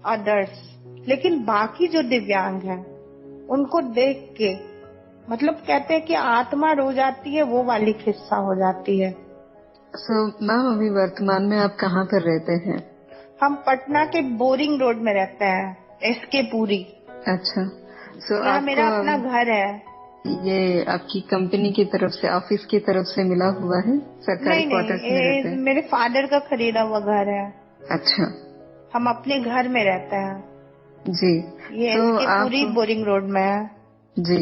others. लेकिन बाकी जो दिव्यांग हैं उनको देख के मतलब कहते हैं कि आत्मा रो जाती है, वो वाली किस्सा हो जाती है। मैम, अभी वर्तमान में आप कहाँ पर रहते हैं? हम पटना के बोरिंग रोड में रहते हैं, SK पुरी। अच्छा। यहाँ मेरा अपना घर है। ये आपकी कंपनी की तरफ से, ऑफिस की तरफ से मिला हुआ है? सरकारी क्वार्टर्स में रहते हैं? मेरे फादर का खरीदा हुआ घर है। अच्छा। हम अपने घर में रहते हैं। जी। ये SK पुरी बोरिंग रोड में है। जी।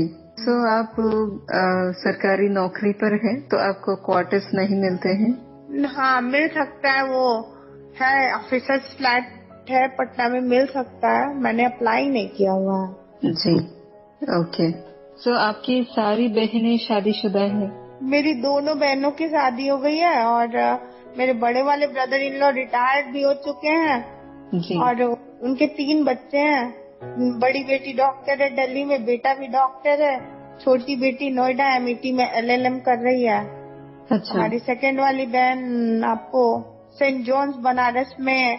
आप सरकारी नौकरी पर हैं तो आपको क्वार्टर्स नहीं मिलते हैं? हाँ, मिल सकता है, वो है ऑफिसर्स फ्लैट है पटना में, मिल सकता है। मैंने अप्लाई नहीं किया हुआ है। जी। ओके। आपकी सारी बहनें शादीशुदा हैं? मेरी दोनों बहनों की शादी हो गई है और मेरे बड़े वाले ब्रदर इन लॉ रिटायर्ड भी हो चुके हैं। जी। और उनके 3 बच्चे हैं। बड़ी बेटी डॉक्टर है दिल्ली में, बेटा भी डॉक्टर है। छोटी बेटी नोएडा MET में LLM कर रही है। अच्छा। हमारी सेकंड वाली बहन आपको सेंट जॉन्स बनारस में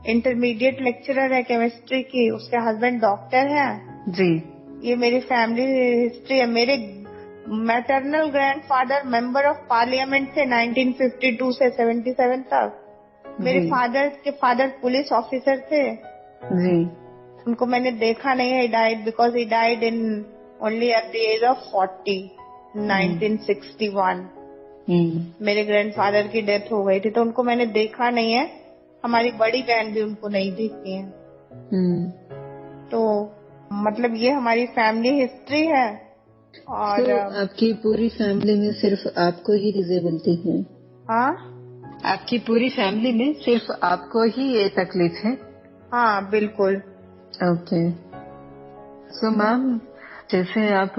इंटरमीडिएट लेक्चरर है केमिस्ट्री की, उसके हस्बैंड डॉक्टर हैं जी। ये मेरी फैमिली हिस्ट्री है। मेरे maternal grandfather member of parliament थे 1952 से 77 तक। मेरे फादर के फादर पुलिस ऑफिसर थे जी। उनको मैंने देखा नहीं है, died because he died in only at the age of 40 1961। मेरे ग्रैंडफादर की डेथ हो गई थी तो उनको मैंने देखा नहीं है। हमारी बड़ी बहन भी उनको नहीं देखी है। तो मतलब ये हमारी फैमिली हिस्ट्री है। और आपकी पूरी फैमिली में सिर्फ आपको ही डिसेबिलिटी है? हाँ, आपकी पूरी फैमिली में सिर्फ आपको ही ये तकलीफ है? हाँ बिल्कुल। ओके। सो मैम, जैसे आप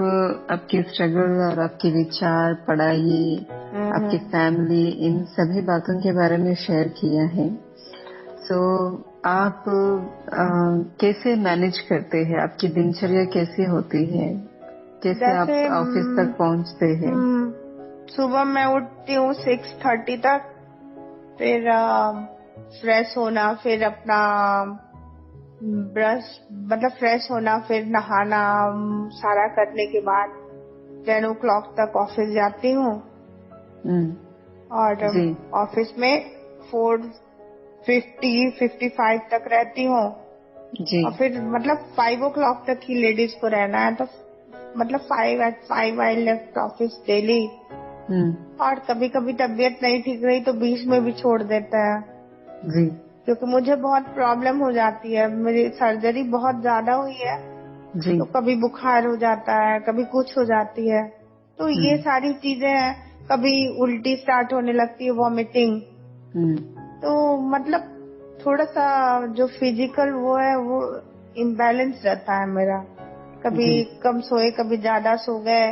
आपकी स्ट्रगल और आपके विचार, पढ़ाई, आपकी फैमिली, इन सभी बातों के बारे में शेयर किया है, सो आप कैसे मैनेज करते हैं? आपकी दिनचर्या कैसी होती है? कैसे आप ऑफिस तक पहुंचते हैं? सुबह मैं उठती हूँ 6:30 तक, फिर फ्रेश होना, फिर अपना ब्रश मतलब फ्रेश होना, फिर नहाना, सारा करने के बाद 10 o'clock तक ऑफिस जाती हूँ। और ऑफिस में 4:50-55 तक रहती हूँ। और फिर मतलब 5 o'clock तक ही लेडीज को रहना है, तो मतलब 5 आई लेफ्ट ऑफिस डेली। और कभी कभी तबीयत नहीं ठीक रही तो बीच में भी छोड़ देता है जी, क्योंकि मुझे बहुत प्रॉब्लम हो जाती है। मेरी सर्जरी बहुत ज्यादा हुई है जी। तो कभी बुखार हो जाता है, कभी कुछ हो जाती है, तो ये सारी चीजें हैं। कभी उल्टी स्टार्ट होने लगती है, वॉमिटिंग। तो मतलब थोड़ा सा जो फिजिकल वो है वो इम्बैलेंस रहता है मेरा। कभी कम सोए, कभी ज्यादा सो गए।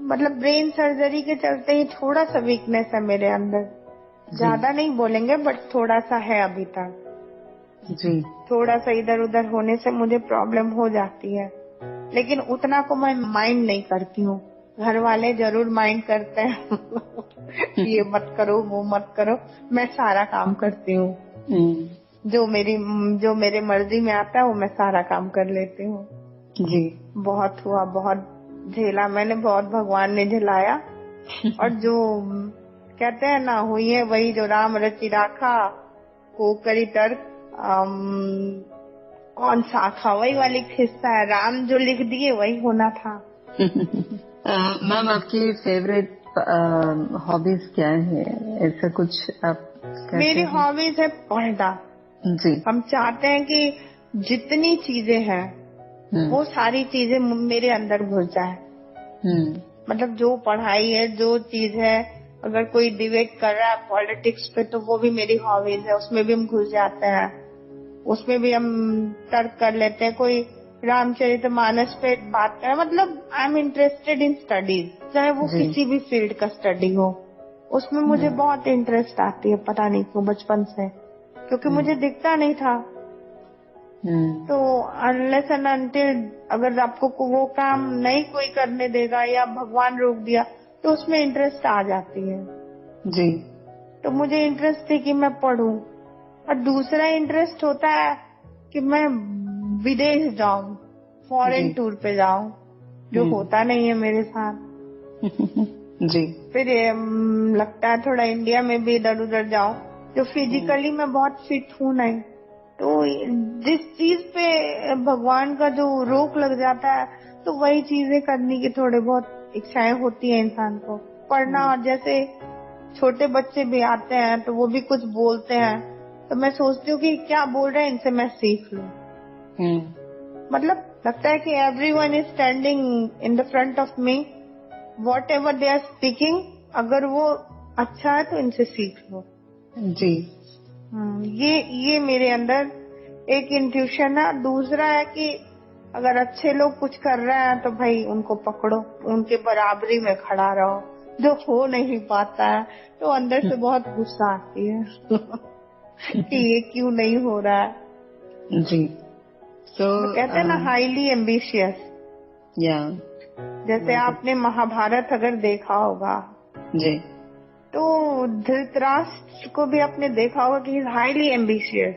मतलब ब्रेन सर्जरी के चलते ही थोड़ा सा वीकनेस है मेरे अंदर। ज्यादा नहीं बोलेंगे बट थोड़ा सा है अभी तक जी। थोड़ा सा इधर उधर होने से मुझे प्रॉब्लम हो जाती है, लेकिन उतना को मैं माइंड नहीं करती हूँ। घर वाले जरूर माइंड करते हैं ये मत करो, वो मत करो। मैं सारा काम करती हूँ, जो मेरे मर्जी में आता है वो मैं सारा काम कर लेती हूँ जी। बहुत हुआ, बहुत झेला मैंने, बहुत भगवान ने झेलाया। और जो कहते हैं ना, हुई है वही जो राम रचि राखा को करी तर्क कौन साखा, वही वाली किस्सा है। राम जो लिख दिए वही होना था। मैम, आपकी फेवरेट हॉबीज क्या है? ऐसा कुछ आप मेरी हॉबीज है पढ़ना जी। हम चाहते हैं कि जितनी चीजें हैं वो सारी चीजें मेरे अंदर घुस जाए। मतलब जो पढ़ाई है, जो चीज है, अगर कोई डिबेट कर रहा है पॉलिटिक्स पे तो वो भी मेरी हॉबीज है, उसमें भी हम घुस जाते हैं, उसमें भी हम तर्क कर लेते हैं। कोई रामचरितमानस पे बात कर, मतलब I am interested in studies, चाहे वो किसी भी फील्ड का स्टडी हो, उसमें मुझे बहुत इंटरेस्ट आती है। पता नहीं क्यों, बचपन से, क्योंकि मुझे दिखता नहीं था। तो अनलेस एंड अनटिल अगर आपको वो काम नहीं कोई करने देगा या भगवान रोक दिया तो उसमें इंटरेस्ट आ जाती है जी। तो मुझे इंटरेस्ट थी कि मैं पढूं। और दूसरा इंटरेस्ट होता है कि मैं विदेश जाऊं, फॉरेन टूर पे जाऊं, जो होता नहीं है मेरे साथ जी। फिर लगता है थोड़ा इंडिया में भी इधर उधर जाऊं, जो फिजिकली मैं बहुत फिट हूं नहीं। तो जिस चीज पे भगवान का जो रोक लग जाता है तो वही चीजें करने की थोड़ी बहुत इच्छाएं होती है इंसान को। पढ़ना, और जैसे छोटे बच्चे भी आते हैं तो वो भी कुछ बोलते हैं तो मैं सोचती हूँ कि क्या बोल रहे हैं, इनसे मैं सीख लूं। मतलब लगता है कि everyone is standing in the front of me, whatever they are speaking, अगर वो अच्छा है तो इनसे सीख लो जी। ये मेरे अंदर एक इंट्यूशन है। दूसरा है कि अगर अच्छे लोग कुछ कर रहे हैं तो भाई उनको पकड़ो, उनके बराबरी में खड़ा रहो। जो हो नहीं पाता है तो अंदर से बहुत गुस्सा आती है कि ये क्यों नहीं हो रहा है जी। तो कहते हैं ना, हाईली एम्बिशियस। जैसे आपने महाभारत अगर देखा होगा जी। तो धृतराष्ट्र को भी आपने देखा होगा कि हाईली एम्बिशियस।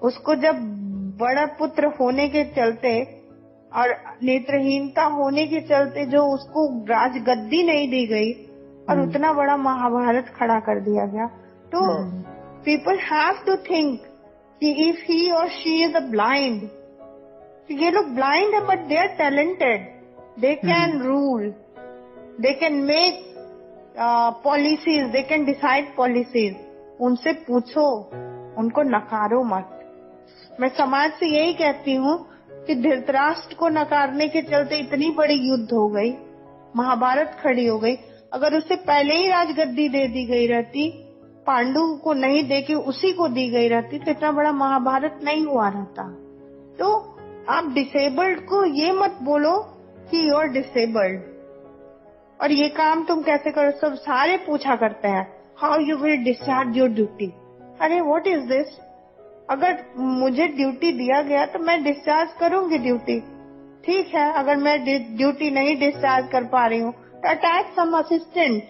उसको जब बड़ा पुत्र होने के चलते और नेत्रहीनता होने के चलते जो उसको राजगद्दी नहीं दी गई और उतना बड़ा महाभारत खड़ा कर दिया गया। तो पीपल हैव टू थिंक कि इफ ही और शी इज अ ब्लाइंड, ये लोग ब्लाइंड है but they are talented, they can rule, they can make policies, they can decide policies. उनसे पूछो, उनको नकारो मत। मैं समाज से यही कहती हूँ कि धृतराष्ट्र को नकारने के चलते इतनी बड़ी युद्ध हो गई, महाभारत खड़ी हो गई। अगर उससे पहले ही राजगद्दी दे दी गई रहती, पांडु को नहीं देके उसी को दी गई रहती, तो इतना बड़ा महाभारत नहीं हुआ रहता। तो आप डिसेबल्ड को ये मत बोलो कि यू आर डिसेबल्ड और ये काम तुम कैसे करो। सब सारे पूछा करते हैं how you will discharge your duty. अरे व्हाट इज दिस? अगर मुझे ड्यूटी दिया गया तो मैं डिस्चार्ज करूंगी ड्यूटी, ठीक है। अगर मैं ड्यूटी नहीं डिस्चार्ज कर पा रही हूँ तो अटैच सम असिस्टेंट।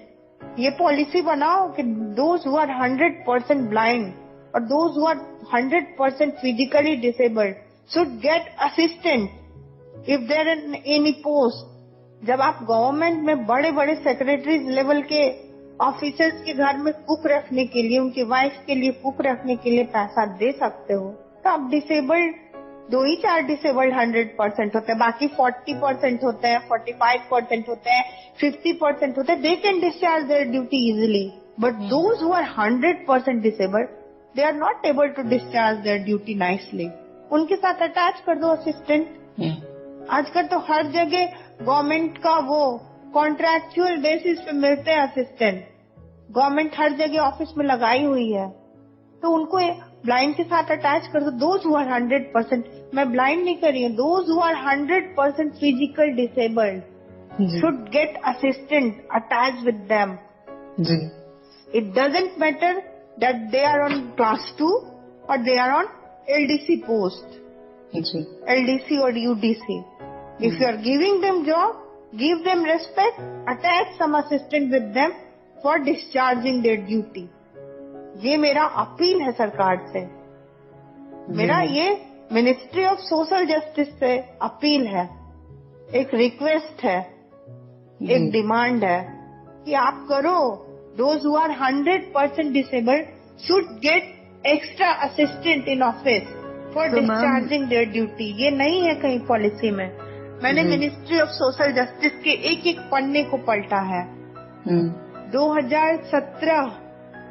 ये पॉलिसी बनाओ कि दोज हु आर 100% ब्लाइंड और those who are 100% physically disabled should get assistant if there in any post. जब आप गवर्नमेंट में बड़े बड़े सेक्रेटरीज लेवल के ऑफिसर्स के घर में कुक रखने के लिए, उनकी वाइफ के लिए कुक रखने के लिए पैसा दे सकते हो, तो आप डिसेबल्ड, 2 ही 4 डिसेबल्ड 100% होते हैं, बाकी 40% होते हैं, 45% होते हैं, 50% होते हैं। They can discharge their duty easily, but those who are 100% disabled, they are not able to discharge their duty nicely. उनके साथ अटैच कर दो असिस्टेंट। आजकल तो हर जगह गवर्नमेंट का वो कॉन्ट्रैक्चुअल बेसिस पे मिलते हैं असिस्टेंट, गवर्नमेंट हर जगह ऑफिस में लगाई हुई है। तो उनको ब्लाइंड के साथ अटैच कर दो। दोज हु आर 100%, मैं ब्लाइंड नहीं कर रही हूँ, those who are 100% physical disabled should get assistant attach with them. It doesn't matter that they are on class 2 और दे आर ऑन LDC पोस्ट, LDC और UDC। If you are giving them job, give them respect, attach some assistant with them for discharging their duty। ये मेरा appeal है सरकार से, मेरा ये मिनिस्ट्री ऑफ सोशल जस्टिस से अपील है, एक रिक्वेस्ट है, एक डिमांड है कि आप करो। Those who are 100% disabled should get extra assistant in office for discharging their duty। ये नहीं है कहीं पॉलिसी में। मैंने मिनिस्ट्री ऑफ सोशल जस्टिस के एक एक पन्ने को पलटा है। 2017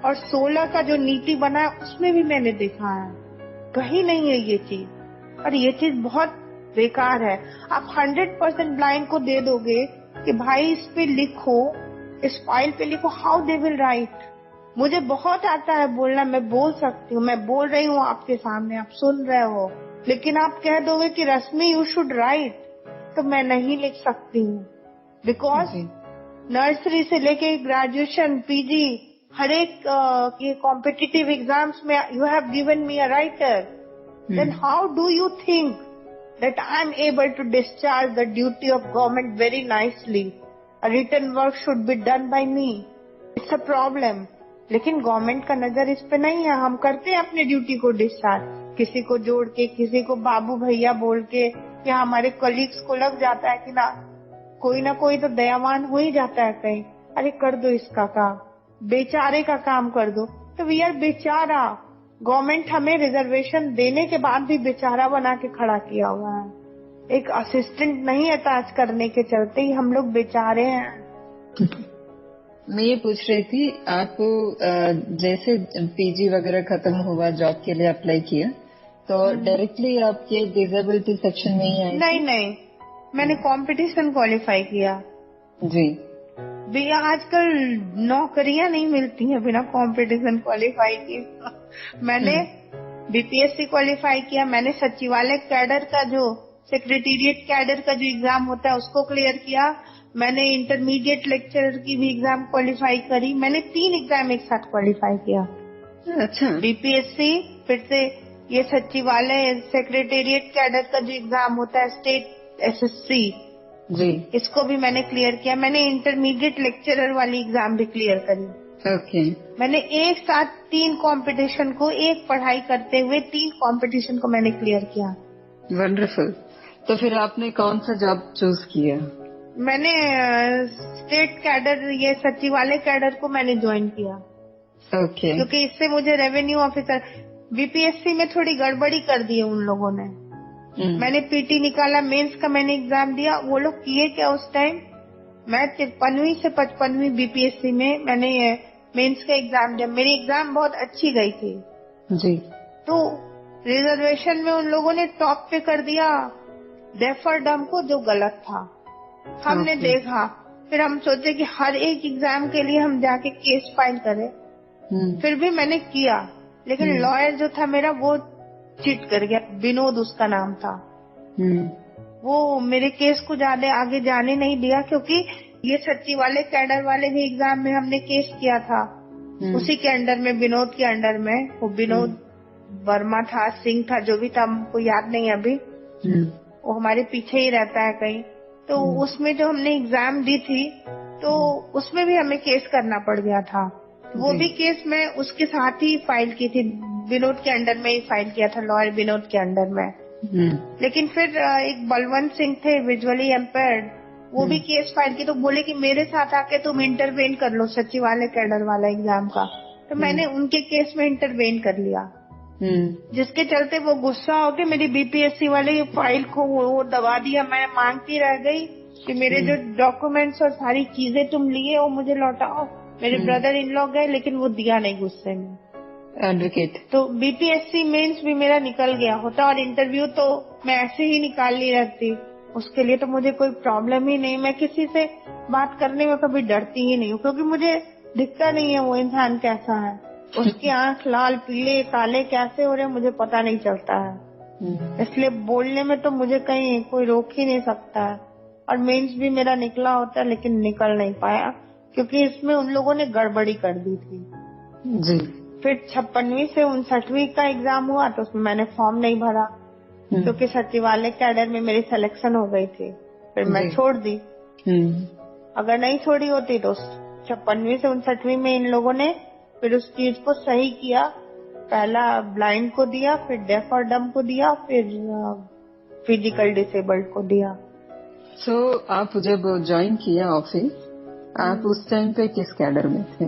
और 16 का जो नीति बना है उसमें भी मैंने देखा है, कहीं नहीं है ये चीज। और ये चीज बहुत बेकार है। आप 100% ब्लाइंड को दे दोगे कि भाई इस पे लिखो, इस फाइल पे लिखो, हाउ दे विल राइट। मुझे बहुत आता है बोलना, मैं बोल सकती हूँ, मैं बोल रही हूँ आपके सामने, आप सुन रहे हो, लेकिन आप कह दोगे कि रश्मि यू शुड राइट, तो मैं नहीं लिख सकती हूँ। बिकॉज नर्सरी से लेके ग्रेजुएशन, PG, हर एक ये कॉम्पिटिटिव एग्जाम्स में you have given me a writer. Then how do you think that I am able to discharge the duty of government very nicely? A written work should be done by me. It's a problem. लेकिन government का नजर इस पे नहीं है। हम करते हैं अपने ड्यूटी को डिस्चार्ज, किसी को जोड़ के, किसी को बाबू भैया बोल के, या हमारे कलीग्स को लग जाता है कि ना कोई तो दयावान हो ही जाता है कहीं, अरे कर दो इसका काम, बेचारे का काम कर दो। तो वी आर बेचारा। गवर्नमेंट हमें रिजर्वेशन देने के बाद भी बेचारा बना के खड़ा किया हुआ है। एक असिस्टेंट नहीं अटैच करने के चलते ही हम लोग बेचारे हैं। मैं ये पूछ रही थी, आप जैसे PG वगैरह खत्म हुआ, जॉब के लिए अप्लाई किया, तो डायरेक्टली आप ये डिसेबिलिटी सेक्शन में ही आए? नहीं, मैंने कंपटीशन क्वालिफाई किया जी। भैया आजकल नौकरियां नहीं मिलती हैं बिना कंपटीशन क्वालिफाई किए। मैंने BPSC क्वालिफाई किया, मैंने सचिवालय कैडर का जो सेक्रेटेरिएट कैडर का जो एग्जाम होता है उसको क्लियर किया, मैंने इंटरमीडिएट लेक्चरर की भी एग्जाम क्वालिफाई करी, मैंने 3 एग्जाम एक साथ क्वालिफाई किया। अच्छा। BPSC, फिर से ये सचिवालय सेक्रेटेरिएट कैडर का जो एग्जाम होता है, स्टेट SSC, जी। इसको भी मैंने क्लियर किया। मैंने इंटरमीडिएट लेक्चरर वाली एग्जाम भी क्लियर करी। ओके। मैंने एक साथ 3 कंपटीशन को, एक पढ़ाई करते हुए 3 कंपटीशन को मैंने क्लियर किया। वंडरफुल। तो फिर आपने कौन सा जॉब चूज किया? मैंने स्टेट कैडर, ये सचिवालय कैडर को मैंने ज्वाइन किया। ओके। क्योंकि इससे मुझे रेवेन्यू ऑफिसर, बीपीएससी में थोड़ी गड़बड़ी कर दी है उन लोगों ने। मैंने पीटी निकाला, मेंस का मैंने एग्जाम दिया। वो लोग किए क्या उस टाइम, मैं 53वीं से 55वीं बीपीएससी में मैंने मेंस का एग्जाम दिया। मेरी एग्जाम बहुत अच्छी गई थी जी। तो रिजर्वेशन में उन लोगों ने टॉप पे कर दिया रेफरडम को, जो गलत था। हमने देखा, फिर हम सोचे कि हर एक एग्जाम के लिए हम जाके केस फाइल करें। फिर भी मैंने किया, लेकिन लॉयर जो था मेरा वो चीट कर गया। विनोद उसका नाम था। वो मेरे केस को ज्यादा आगे जाने नहीं दिया, क्योंकि ये सचिवालय कैडर वाले भी एग्जाम में हमने केस किया था उसी के अंडर में, विनोद के अंडर में। वो विनोद वर्मा था, सिंह था, जो भी था, हमको याद नहीं अभी। वो हमारे पीछे ही रहता है कहीं। तो उसमें जो हमने एग्जाम दी थी, तो उसमें भी हमें केस करना पड़ गया था। वो भी केस मैं उसके साथ ही फाइल की थी, विनोद के अंडर में ही फाइल किया था, लॉयर विनोद के अंडर में। लेकिन फिर एक बलवंत सिंह थे, विजुअली इम्पेयर्ड, वो भी केस फाइल की। तो बोले कि मेरे साथ आके तुम इंटरवेन कर लो सचिवालय कैडर वाला एग्जाम का। तो मैंने उनके केस में इंटरवेन कर लिया, जिसके चलते वो गुस्सा होके मेरी बीपीएससी वाले फाइल को वो दबा दिया। मैं मांगती रह गई कि मेरे जो डॉक्यूमेंट्स और सारी चीजें तुम लिए वो मुझे लौटाओ। मेरे ब्रदर इन लॉ गए, लेकिन वो दिया नहीं गुस्से में। एडवोकेट। तो बीपीएससी मेंस भी मेरा निकल गया होता, और इंटरव्यू तो मैं ऐसे ही निकाल ली रहती। उसके लिए तो मुझे कोई प्रॉब्लम ही नहीं। मैं किसी से बात करने में कभी डरती ही नहीं हूँ, क्योंकि मुझे दिखता नहीं है वो इंसान कैसा है। उसकी आंख लाल पीले काले कैसे हो रहे मुझे पता नहीं चलता है। इसलिए बोलने में तो मुझे कहीं कोई रोक ही नहीं सकता है। और मेंस भी मेरा निकला होता, लेकिन निकल नहीं पाया, क्योंकि इसमें उन लोगों ने गड़बड़ी कर दी थी। जी। फिर 56वीं से 59वीं का एग्जाम हुआ, तो उसमें मैंने फॉर्म नहीं भरा, क्योंकि सचिवालय कैडर में मेरी सिलेक्शन हो गई थी। फिर मैं छोड़ दी। अगर नहीं छोड़ी होती तो 56वीं से 59वीं में इन लोगों ने फिर उस चीज को सही किया। पहला ब्लाइंड को दिया, फिर डेफ और डम को दिया, फिर फिजिकल डिसेबल्ड को दिया। आप जब ज्वाइन किया ऑफिस, आप उस टाइम पे किस कैडर में थे?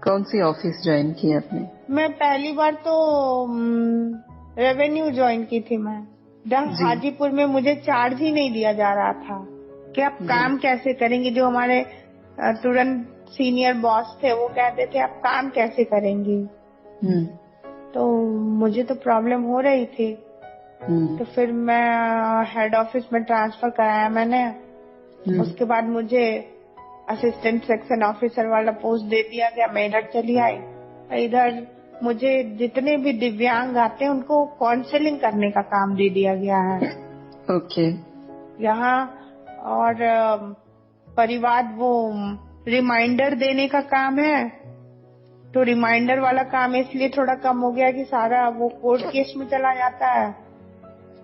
कौन सी ऑफिस ज्वाइन की आपने? मैं पहली बार तो रेवेन्यू ज्वाइन की थी। मैं हाजीपुर में मुझे चार्ज ही नहीं दिया जा रहा था कि आप काम कैसे करेंगे। जो हमारे तुरंत सीनियर बॉस थे वो कहते थे आप काम कैसे करेंगी। तो मुझे तो प्रॉब्लम हो रही थी। तो फिर मैं हेड ऑफिस में ट्रांसफर कराया मैंने। उसके बाद मुझे असिस्टेंट सेक्शन ऑफिसर वाला पोस्ट दे दिया गया। मैं इधर चली आई। इधर मुझे जितने भी दिव्यांग आते हैं उनको काउंसलिंग करने का काम दे दिया गया है। ओके। यहाँ और परिवार वो रिमाइंडर देने का काम है। तो रिमाइंडर वाला काम इसलिए थोड़ा कम हो गया कि सारा वो कोर्ट केस में चला जाता है।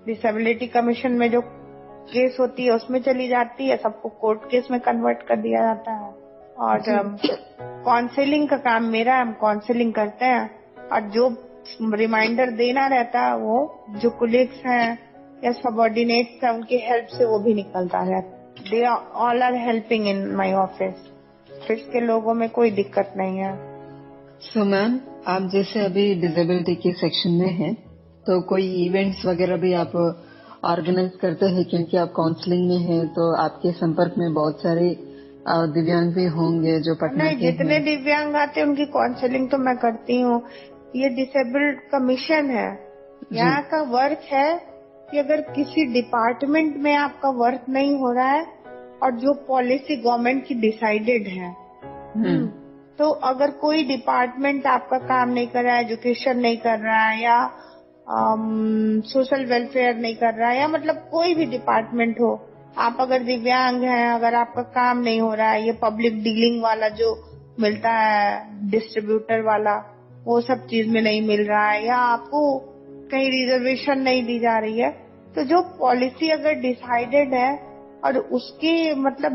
डिसेबिलिटी कमीशन में जो केस होती है उसमें चली जाती है, सबको कोर्ट केस में कन्वर्ट कर दिया जाता है। और काउंसलिंग का काम मेरा, हम काउंसलिंग करते हैं। और जो रिमाइंडर देना रहता है वो जो कोलिग्स हैं या सबऑर्डिनेट्स हैं उनकी हेल्प से वो भी निकलता रहता है। They all are helping in my office. Office के लोगों में कोई दिक्कत नहीं है। सो मैम, आप जैसे अभी डिसेबिलिटी के सेक्शन में हैं, तो कोई इवेंट्स वगैरह भी आप ऑर्गेनाइज करते हैं? क्योंकि आप काउंसलिंग में हैं, तो आपके संपर्क में बहुत सारे दिव्यांग भी होंगे जो पटना के जितने दिव्यांग आते हैं उनकी काउंसलिंग तो मैं करती हूँ। ये डिसेबल्ड कमीशन है, यहाँ का वर्क है कि अगर किसी डिपार्टमेंट में आपका वर्क नहीं हो रहा है और जो पॉलिसी गवर्नमेंट की डिसाइडेड है, तो अगर कोई डिपार्टमेंट आपका काम नहीं कर रहा है, एजुकेशन नहीं कर रहा है या सोशल वेलफेयर नहीं कर रहा है, या मतलब कोई भी डिपार्टमेंट हो, आप अगर दिव्यांग हैं, अगर आपका काम नहीं हो रहा है, ये पब्लिक डीलिंग वाला जो मिलता है डिस्ट्रीब्यूटर वाला, वो सब चीज में नहीं मिल रहा है, या आपको कहीं रिजर्वेशन नहीं दी जा रही है, तो जो पॉलिसी अगर डिसाइडेड है और उसके मतलब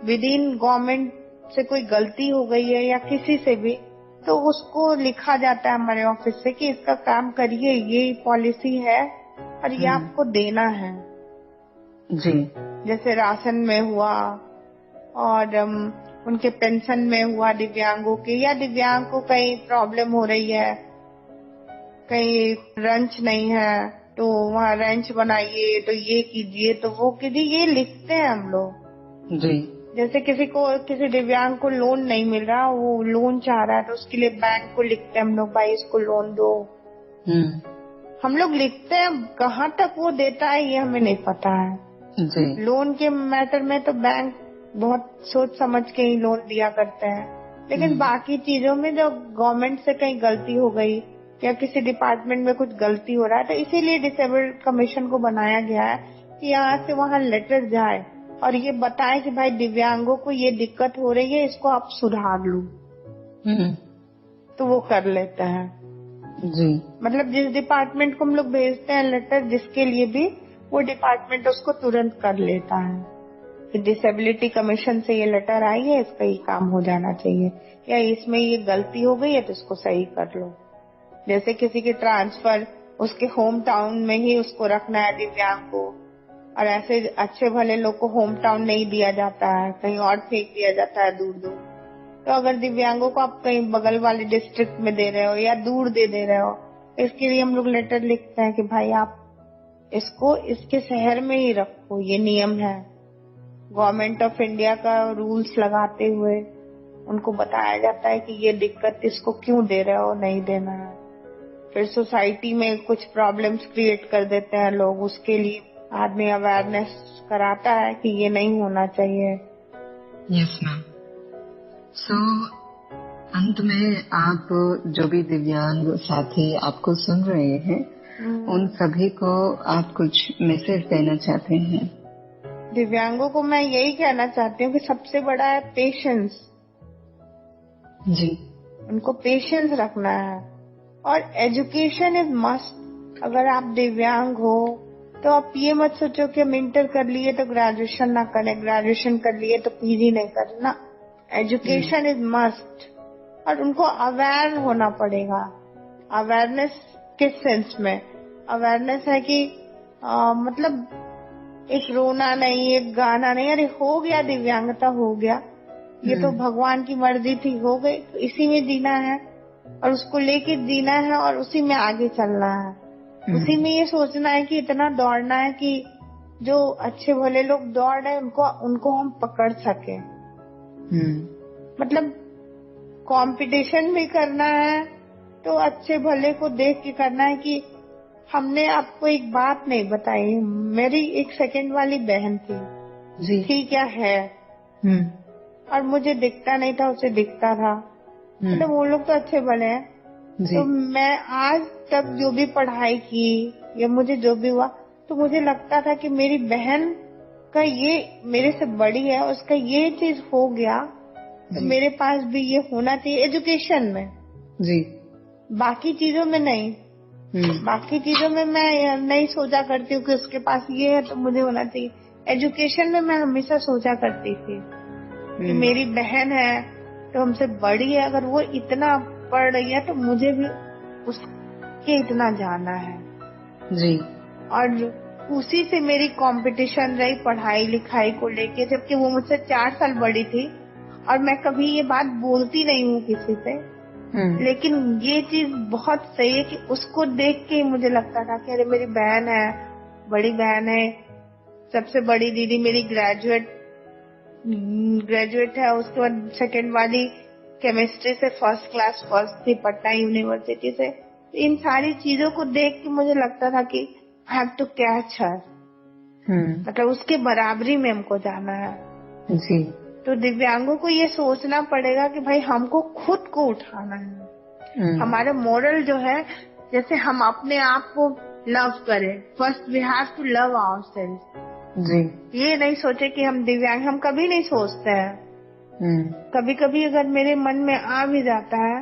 विद इन गवर्नमेंट से कोई गलती हो गई है या किसी से भी, तो उसको लिखा जाता है हमारे ऑफिस से कि इसका काम करिए, ये पॉलिसी है और ये आपको देना है जी। जैसे राशन में हुआ और उनके पेंशन में हुआ दिव्यांगों के, या दिव्यांग को कहीं प्रॉब्लम हो रही है, कहीं रंच नहीं है तो वहाँ रंच बनाइए, तो ये कीजिए, तो वो कीजिए, ये लिखते हैं हम लोग जी। जैसे किसी दिव्यांग को लोन नहीं मिल रहा, वो लोन चाह रहा है तो उसके लिए बैंक को लिखते हैं हम लोग, भाई इसको लोन दो। हम लोग लिखते हैं, कहाँ तक वो देता है ये हमें नहीं पता है जी। लोन के मैटर में तो बैंक बहुत सोच समझ के ही लोन दिया करते हैं, लेकिन बाकी चीजों में जो गवर्नमेंट से कहीं गलती हो गई या किसी डिपार्टमेंट में कुछ गलती हो रहा है, तो इसीलिए डिसेबल्ड कमीशन को बनाया गया है कि यहाँ से वहाँ लेटर जाए और ये बताए कि भाई दिव्यांगों को ये दिक्कत हो रही है, इसको आप सुधार लो। तो वो कर लेते हैं जी। मतलब जिस डिपार्टमेंट को हम लोग भेजते हैं लेटर, जिसके लिए भी, वो डिपार्टमेंट उसको तुरंत कर लेता है कि डिसेबिलिटी कमीशन से ये लेटर आई है, इसका ये काम हो जाना चाहिए, या इसमें ये गलती हो गई है तो इसको सही कर लो। जैसे किसी की ट्रांसफर उसके होम टाउन में ही उसको रखना है दिव्यांग को, और ऐसे अच्छे भले लोग को होम टाउन नहीं दिया जाता है, कहीं और फेंक दिया जाता है दूर दूर। तो अगर दिव्यांगों को आप कहीं बगल वाले डिस्ट्रिक्ट में दे रहे हो या दूर दे रहे हो, इसके लिए हम लोग लेटर लिखते हैं कि भाई आप इसको इसके शहर में ही रखो, ये नियम है। गवर्नमेंट ऑफ इंडिया का रूल्स लगाते हुए उनको बताया जाता है कि ये दिक्कत इसको क्यों दे रहे हो, नहीं देना है। फिर सोसाइटी में कुछ प्रॉब्लम्स क्रिएट कर देते हैं लोग, उसके लिए आदमी अवेयरनेस कराता है कि ये नहीं होना चाहिए। Yes ma'am. सो अंत में आप जो भी दिव्यांग साथी आपको सुन रहे हैं, उन सभी को आप कुछ मैसेज देना चाहते हैं? दिव्यांगों को मैं यही कहना चाहती हूँ कि सबसे बड़ा है पेशेंस। जी। उनको पेशेंस रखना है, और एजुकेशन इज मस्ट। अगर आप दिव्यांग हो तो आप ये मत सोचो कि हम इंटर कर लिए तो ग्रेजुएशन ना करें, ग्रेजुएशन कर लिए तो पीजी नहीं करना। एजुकेशन इज मस्ट, और उनको अवेयर होना पड़ेगा। अवेयरनेस किस सेंस में? अवेयरनेस है कि मतलब एक रोना नहीं, एक गाना नहीं, अरे हो गया, दिव्यांगता हो गया, ये तो भगवान की मर्जी थी, हो गई, तो इसी में जीना है और उसको लेके जीना है और उसी में आगे चलना है। उसी में ये सोचना है कि इतना दौड़ना है कि जो अच्छे भले लोग दौड़ रहे हैं उनको हम पकड़ सके। मतलब कंपटीशन भी करना है तो अच्छे भले को देख के करना है। कि हमने आपको एक बात नहीं बताई, मेरी एक सेकंड वाली बहन थी जी, ठीक क्या है, और मुझे दिखता नहीं था, उसे दिखता था। मतलब वो लोग तो अच्छे भले हैं। तो मैं आज तक जो भी पढ़ाई की या मुझे जो भी हुआ, तो मुझे लगता था कि मेरी बहन का ये मेरे से बड़ी है, उसका ये चीज हो गया तो मेरे पास भी ये होना चाहिए। एजुकेशन में जी, बाकी चीजों में नहीं। बाकी चीजों में मैं नहीं सोचा करती हूँ कि उसके पास ये है तो मुझे होना चाहिए। एजुकेशन में मैं हमेशा सोचा करती थी कि मेरी बहन है तो हमसे बड़ी है, अगर वो इतना पढ़ रही है तो मुझे भी उसके इतना जाना है जी। और उसी से मेरी कंपटीशन रही पढ़ाई लिखाई को लेके, जबकि वो मुझसे 4 साल बड़ी थी और मैं कभी ये बात बोलती नहीं हूँ किसी से। लेकिन ये चीज बहुत सही है कि उसको देख के मुझे लगता था कि अरे मेरी बहन है, बड़ी बहन है, सबसे बड़ी दीदी मेरी ग्रेजुएट है, उसके बाद सेकंड वाली केमिस्ट्री से फर्स्ट क्लास फर्स्ट थी पटना यूनिवर्सिटी से। इन सारी चीजों को देख के मुझे लगता था कि I have to catch her, मतलब उसके बराबरी में हमको जाना है जी। तो दिव्यांगों को ये सोचना पड़ेगा कि भाई हमको खुद को उठाना है। हमारा मोरल जो है, जैसे हम अपने आप को लव करें, first we have to love ourself जी। ये नहीं सोचे कि हम दिव्यांग, हम कभी नहीं सोचते हैं। कभी कभी अगर मेरे मन में आ भी जाता है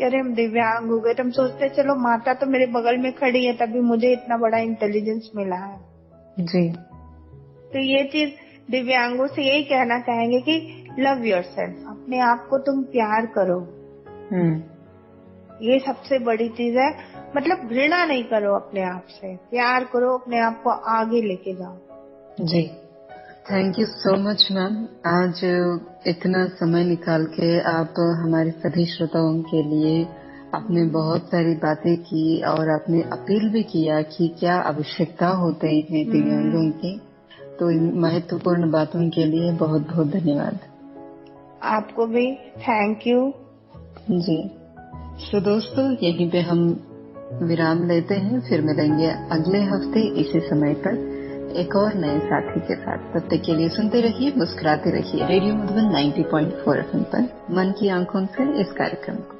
अरे हम दिव्यांग हो गए, तो हम सोचते हैं चलो माता तो मेरे बगल में खड़ी है तभी मुझे इतना बड़ा इंटेलिजेंस मिला है जी। तो ये चीज दिव्यांगों से यही कहना चाहेंगे कि लव योरसेल्फ, अपने आप को तुम प्यार करो। ये सबसे बड़ी चीज है। मतलब घृणा नहीं करो अपने आप से, प्यार करो, अपने आप को आगे लेके जाओ। जी, thank you so much ma'am. आज इतना समय निकाल के आप हमारे सभी श्रोताओं के लिए आपने बहुत सारी बातें की और आपने अपील भी किया कि क्या आवश्यकता होते हैं दिव्यांगों की। तो इन महत्वपूर्ण बातों के लिए बहुत बहुत धन्यवाद। आपको भी थैंक यू। जी, तो दोस्तों यहीं पे हम विराम लेते हैं, फिर मिलेंगे अगले हफ्ते इसी समय पर एक और नए साथी के साथ। तब तक के लिए सुनते रहिए, मुस्कुराते रहिए रेडियो मधुबन 90.4 FM पर मन की आंखों से इस कार्यक्रम को।